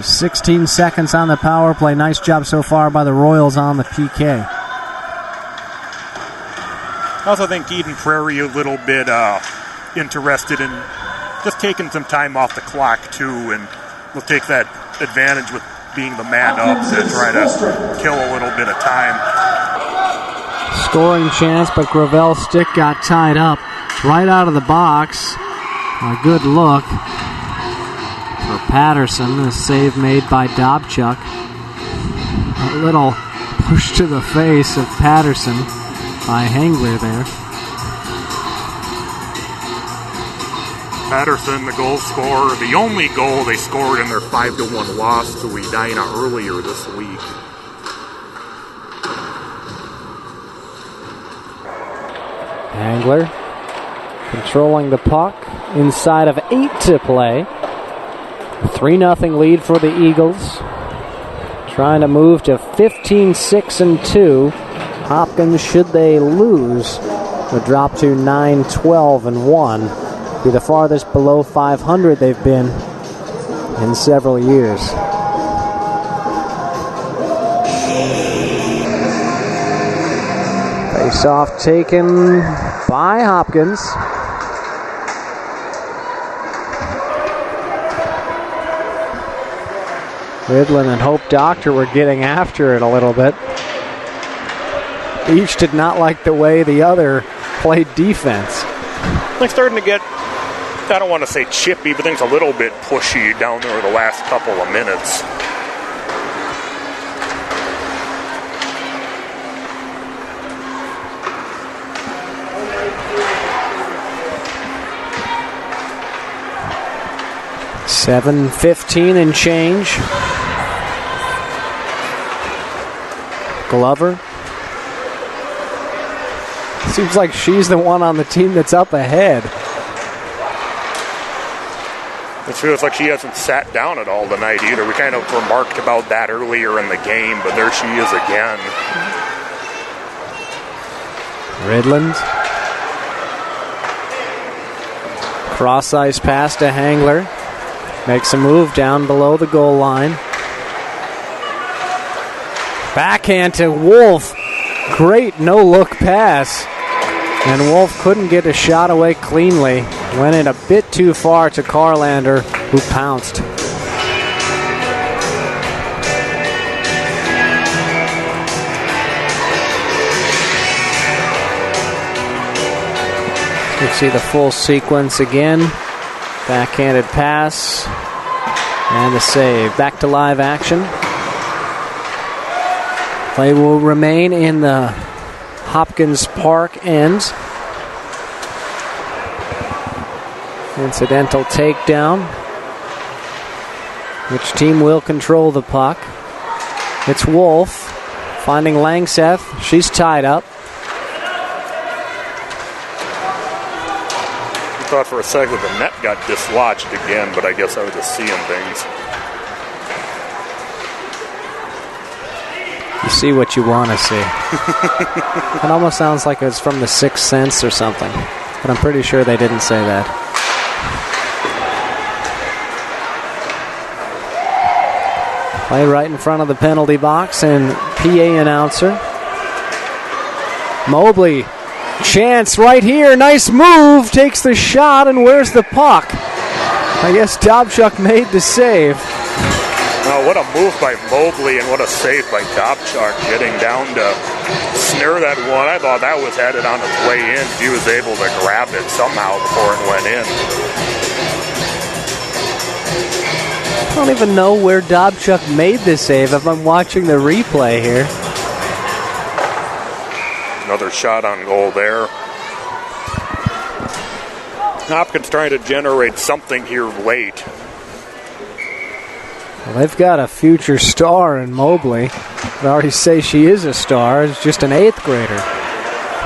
16 seconds on the power play. Nice job so far by the Royals on the PK. I also think Eden Prairie a little bit interested in just taking some time off the clock too, and we'll take that advantage with being the man up to try to kill a little bit of time. Scoring chance, but Gravel's stick got tied up right out of the box. A good look for Patterson. A save made by Dobchuk. A little push to the face of Patterson by Hangler there. Patterson, the goal scorer, the only goal they scored in their 5-1 loss to Edina earlier this week. Angler controlling the puck inside of 8 to play. 3-0 lead for the Eagles. Trying to move to 15-6-2. Hopkins, should they lose, would drop to 9-12-1. Be the farthest below 500 they've been in several years. Face-off taken by Hopkins. Ridlin and Hope Doctor were getting after it a little bit. Each did not like the way the other played defense. They're starting to get, I don't want to say chippy, but things a little bit pushy down there the last couple of minutes. $7:15 and change. Glover. Seems like she's the one on the team that's up ahead. It feels like she hasn't sat down at all tonight either. We kind of remarked about that earlier in the game, but there she is again. Ridland. Cross-ice pass to Hangler. Makes a move down below the goal line. Backhand to Wolf. Great no-look pass. And Wolf couldn't get a shot away cleanly. Went in a bit too far to Carlander, who pounced. You see the full sequence again. Backhanded pass. And the save. Back to live action. Play will remain in the Hopkins Park end. Incidental takedown. Which team will control the puck? It's Wolf finding Langseth. She's tied up. I thought for a second the net got dislodged again, but I guess I was just seeing things. You see what you want to see. It almost sounds like it's from The Sixth Sense or something, but I'm pretty sure they didn't say that. Play right in front of the penalty box, and PA announcer. Mobley, chance right here, nice move, takes the shot, and where's the puck? I guess Dobchuk made the save. Oh, what a move by Mobley and what a save by Dobchuk, getting down to snare that one. I thought that was headed on its way in. He was able to grab it somehow before it went in. I don't even know where Dobchuk made the save if I'm watching the replay here. Another shot on goal there. Hopkins trying to generate something here late. Well, they've got a future star in Mobley. I already say she is a star. It's just an 8th grader.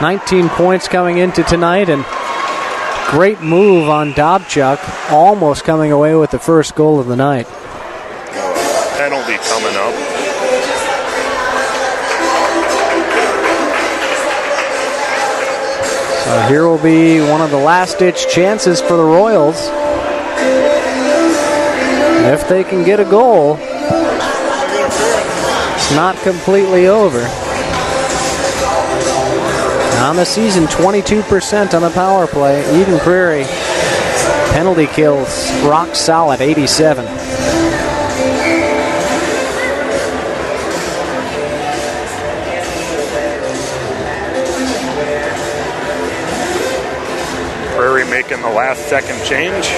19 points coming into tonight, and great move on Dobchuk, almost coming away with the first goal of the night. Penalty coming up. So here will be one of the last-ditch chances for the Royals. If they can get a goal, it's not completely over. On the season, 22% on the power play. Eden Prairie, penalty kills, rock solid, 87. Prairie making the last second change.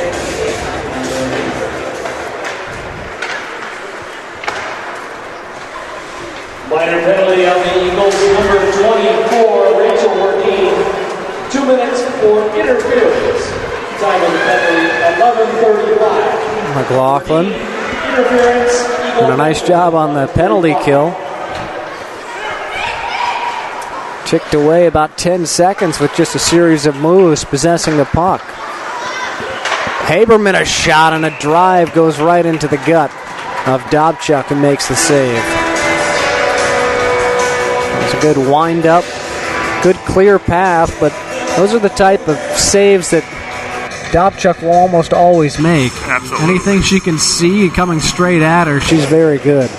Minor penalty on the Eagles, number 24, Rachel Workeen. 2 minutes for interference. Time of the penalty, 11:35. McLaughlin Interference. doing a nice job on the penalty kill. Ticked away about 10 seconds with just a series of moves possessing the puck. Haberman, a shot and a drive goes right into the gut of Dobchuk and makes the save. It was a good wind-up, good clear path, but those are the type of saves that Dobchuk will almost always make. Absolutely. Anything she can see coming straight at her, she's very good.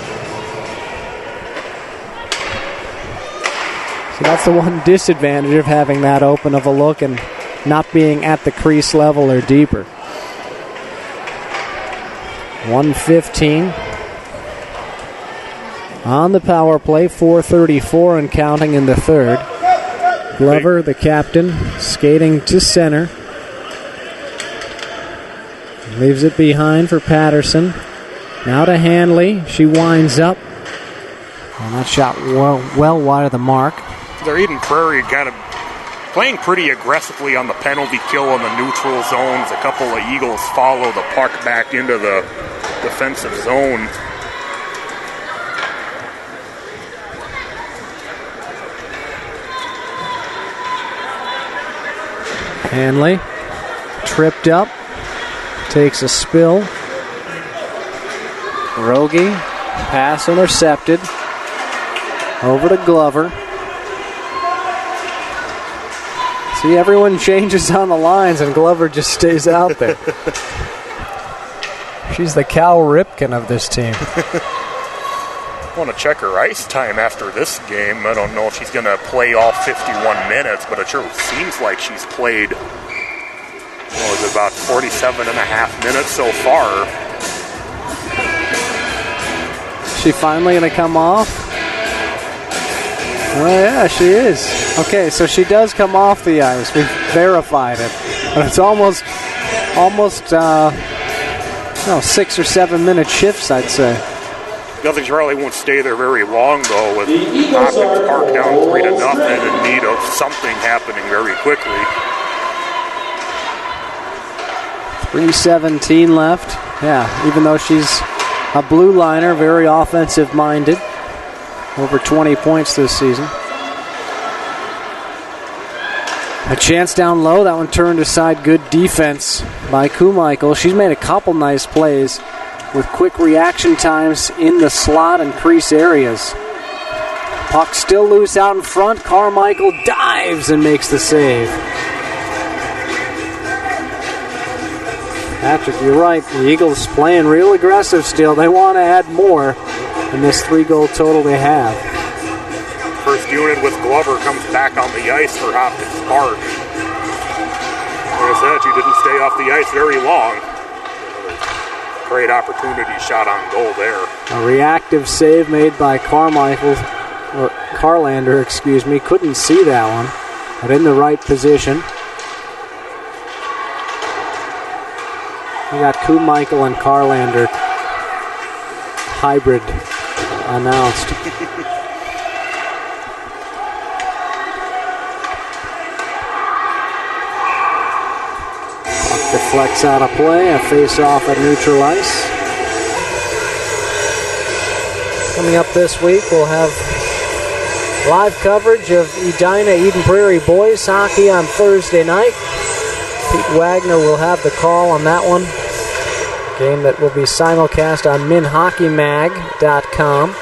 So that's the one disadvantage of having that open of a look and not being at the crease level or deeper. 1:15 on the power play, 4:34 and counting in the third. Glover, the captain, skating to center. Leaves it behind for Patterson. Now to Hanley. She winds up. And that shot well wide of the mark. They're Eden Prairie kind of playing pretty aggressively on the penalty kill in the neutral zones. A couple of Eagles follow the puck back into the defensive zone. Hanley tripped up, takes a spill. Rogie, pass intercepted. Over to Glover. See, everyone changes on the lines and Glover just stays out there. She's the Cal Ripken of this team. I want to check her ice time after this game. I don't know if she's going to play all 51 minutes, but it sure seems like she's played about 47 and a half minutes so far. Is she finally going to come off? Oh, yeah, she is. Okay, so she does come off the ice. We've verified it. But it's almost 6 or 7 minute shifts, I'd say. Nothing really won't stay there very long, though, with Hopkins Park down 3-0 and in need of something happening very quickly. 3:17 left. Yeah, even though she's a blue liner, very offensive minded. Over 20 points this season. A chance down low. That one turned aside. Good defense by Kumichael. She's made a couple nice plays with quick reaction times in the slot and crease areas. Puck still loose out in front. Carmichael dives and makes the save. Patrick, you're right. The Eagles playing real aggressive still. They want to add more in this 3-goal total they have. First unit with Glover comes back on the ice for Hopkins Park. Like I said, she didn't stay off the ice very long. Great opportunity shot on goal there. A reactive save made by Carlander, couldn't see that one, but in the right position. We got Kumichael and Carlander hybrid announced. Puck deflects out of play, a face-off at neutral ice. Coming up this week, we'll have live coverage of Edina Eden Prairie boys hockey on Thursday night. Pete Wagner will have the call on that one. Game that will be simulcast on minhockeymag.com.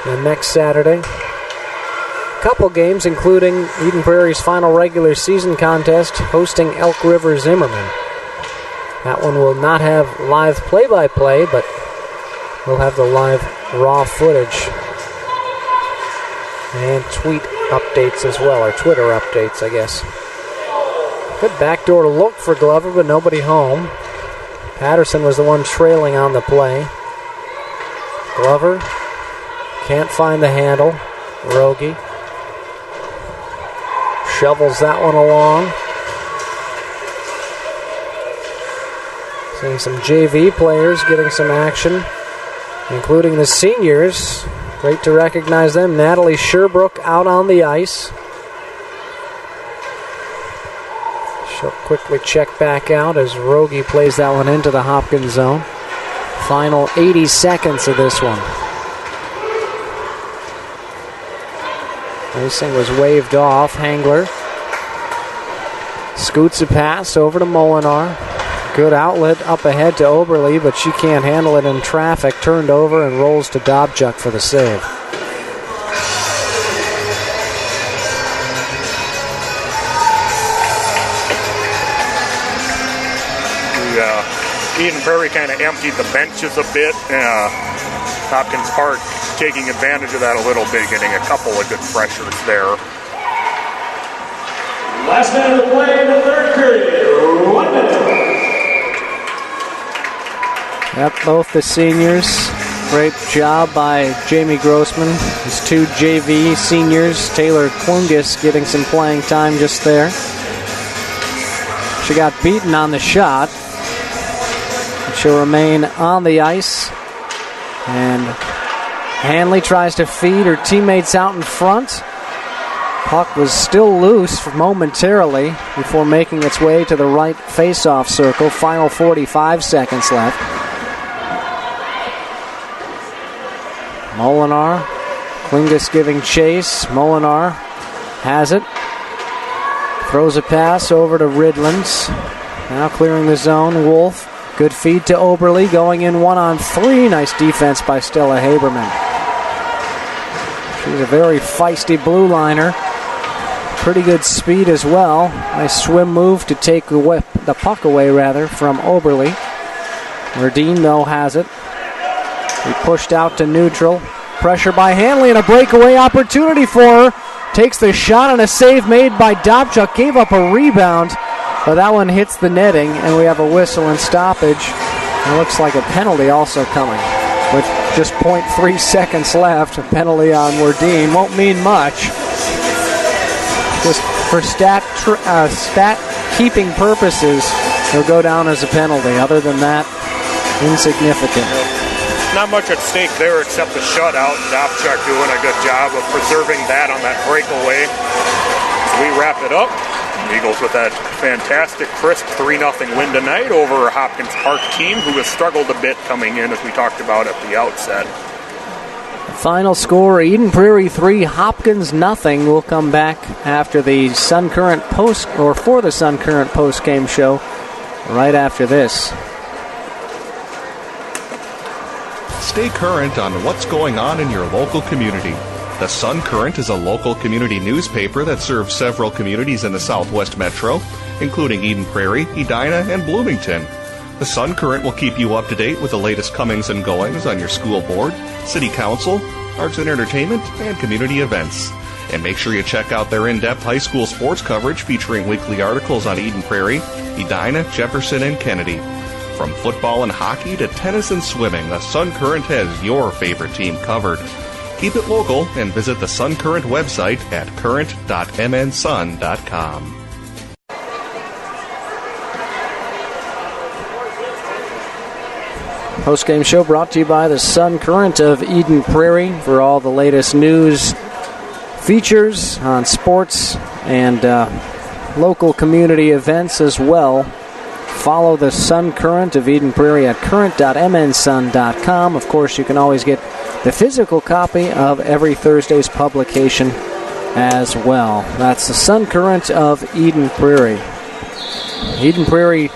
And next Saturday, a couple games, including Eden Prairie's final regular season contest, hosting Elk River Zimmerman. That one will not have live play-by-play, but we'll have the live raw footage and tweet updates as well, or Twitter updates, I guess. Good backdoor look for Glover, but nobody home. Patterson was the one trailing on the play. Glover can't find the handle. Rogie shovels that one along. Seeing some JV players getting some action, including the seniors. Great to recognize them. Natalie Sherbrooke out on the ice. She'll quickly check back out as Rogie plays that one into the Hopkins zone. Final 80 seconds of this one. Racing was waved off. Hangler scoots a pass over to Molinar. Good outlet up ahead to Oberle, but she can't handle it in traffic. Turned over and rolls to Dobchuk for the save. Eden Prairie kind of emptied the benches a bit. Hopkins Park taking advantage of that a little bit, getting a couple of good pressures there. Last minute of play in the third period. 1 minute. Yep, both the seniors. Great job by Jamie Grossman. His two JV seniors, Taylor Klungus, getting some playing time just there. She got beaten on the shot. She'll remain on the ice. And Hanley tries to feed her teammates out in front. Puck was still loose momentarily before making its way to the right face-off circle. Final 45 seconds left. Molinar, Klungus giving chase. Molinar has it. Throws a pass over to Ridlands. Now clearing the zone. Wolf. Good feed to Oberle, going in 1-on-3. Nice defense by Stella Haberman. She's a very feisty blue liner. Pretty good speed as well. Nice swim move to take the puck away from Oberle. Verdeen, though, has it. He pushed out to neutral. Pressure by Hanley and a breakaway opportunity for her. Takes the shot and a save made by Dobchuk. Gave up a rebound. But that one hits the netting, and we have a whistle and stoppage. It looks like a penalty also coming. With just 0.3 seconds left, a penalty on Werdeen won't mean much. Just for stat keeping purposes, it'll go down as a penalty. Other than that, insignificant. Not much at stake there except the shutout. Dobchuk doing a good job of preserving that on that breakaway. We wrap it up. Eagles with that fantastic, crisp 3-0 win tonight over a Hopkins Park team who has struggled a bit coming in, as we talked about at the outset. Final score, Eden Prairie 3, Hopkins 0. We'll come back after the Sun Current for the Sun Current post-game show right after this. Stay current on what's going on in your local community. The Sun Current is a local community newspaper that serves several communities in the Southwest Metro, including Eden Prairie, Edina, and Bloomington. The Sun Current will keep you up to date with the latest comings and goings on your school board, city council, arts and entertainment, and community events. And make sure you check out their in-depth high school sports coverage featuring weekly articles on Eden Prairie, Edina, Jefferson, and Kennedy. From football and hockey to tennis and swimming, the Sun Current has your favorite team covered. Keep it local and visit the Sun Current website at current.mnsun.com. Post-game show brought to you by the Sun Current of Eden Prairie. For all the latest news, features on sports, and local community events as well, follow the Sun Current of Eden Prairie at current.mnsun.com. Of course, you can always get the physical copy of every Thursday's publication as well. That's the Sun Current of Eden Prairie. Eden Prairie,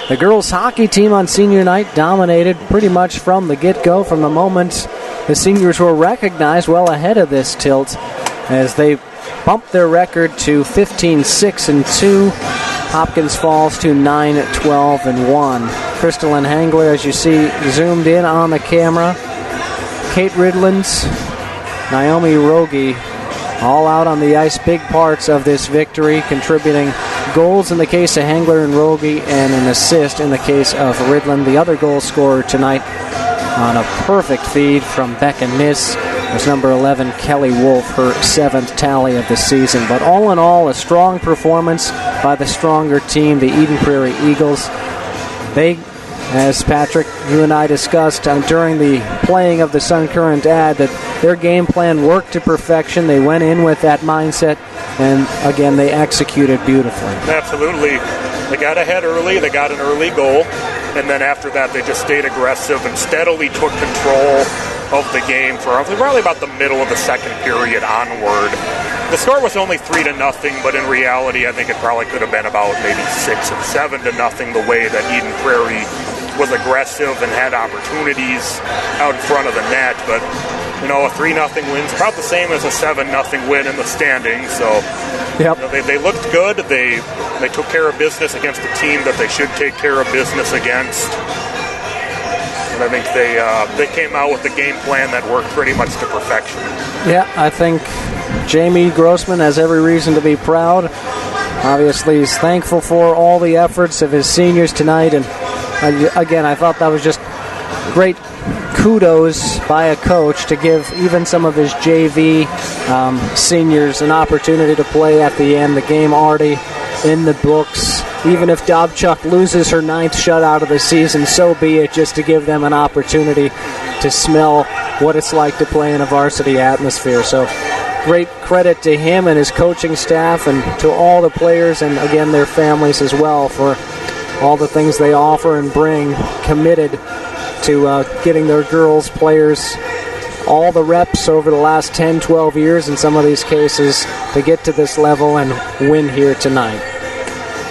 the girls' hockey team on senior night, dominated pretty much from the get-go, from the moment the seniors were recognized, well ahead of this tilt, as they bumped their record to 15-6-2. Hopkins falls to 9-12-1. Crystalline Hangler, as you see, zoomed in on the camera. Kate Ridlands, Naomi Rogie, all out on the ice, big parts of this victory, contributing goals in the case of Hangler and Rogie, and an assist in the case of Ridland. The other goal scorer tonight on a perfect feed from Becca Niss was number 11, Kelly Wolf, her 7th tally of the season. But all in all, a strong performance by the stronger team, the Eden Prairie Eagles. They, as Patrick, you and I discussed during the playing of the Sun Current ad, that their game plan worked to perfection. They went in with that mindset, and again, they executed beautifully. Absolutely. They got ahead early, they got an early goal, and then after that they just stayed aggressive and steadily took control of the game for probably about the middle of the second period onward. the score was only 3-0, but in reality, I think it probably could have been about maybe 6 or 7-0. The way that Eden Prairie was aggressive and had opportunities out in front of the net. But a 3-0 win's about the same as a 7-0 win in the standings. So they looked good. They took care of business against the team that they should take care of business against. And I think they came out with a game plan that worked pretty much to perfection. Yeah, I think Jamie Grossman has every reason to be proud. Obviously, he's thankful for all the efforts of his seniors tonight. And again, I thought that was just great kudos by a coach to give even some of his JV seniors an opportunity to play at the end. The game already in the books. Even if Dobchuk loses her 9th shutout of the season, so be it, just to give them an opportunity to smell what it's like to play in a varsity atmosphere. So great credit to him and his coaching staff, and to all the players and, again, their families as well, for all the things they offer and bring, committed to getting their girls players all the reps over the last 10, 12 years in some of these cases to get to this level and win here tonight.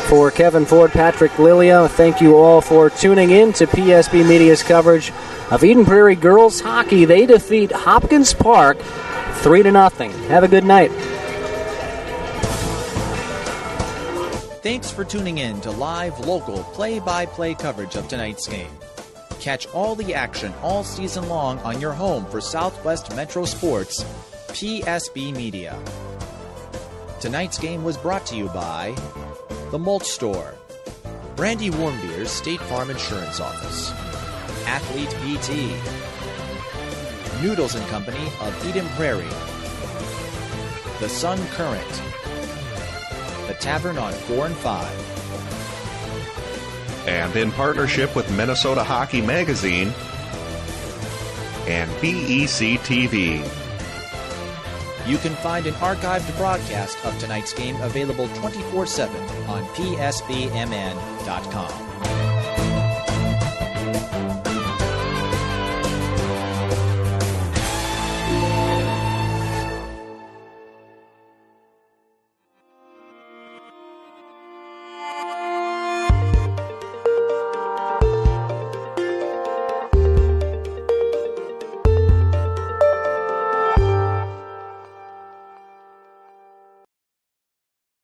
For Kevin Ford, Patrick Lilia, thank you all for tuning in to PSB Media's coverage of Eden Prairie girls hockey. They defeat Hopkins Park 3-0. Have a good night. Thanks for tuning in to live, local, play-by-play coverage of tonight's game. Catch all the action all season long on your home for Southwest Metro Sports, PSB Media. Tonight's game was brought to you by The Mulch Store, Brandy Warmbeer's State Farm Insurance Office, Athlete PT, Noodles and Company of Eden Prairie, The Sun Current, The Tavern on 4 and 5, and in partnership with Minnesota Hockey Magazine and BEC TV. You can find an archived broadcast of tonight's game available 24/7 on psbmn.com.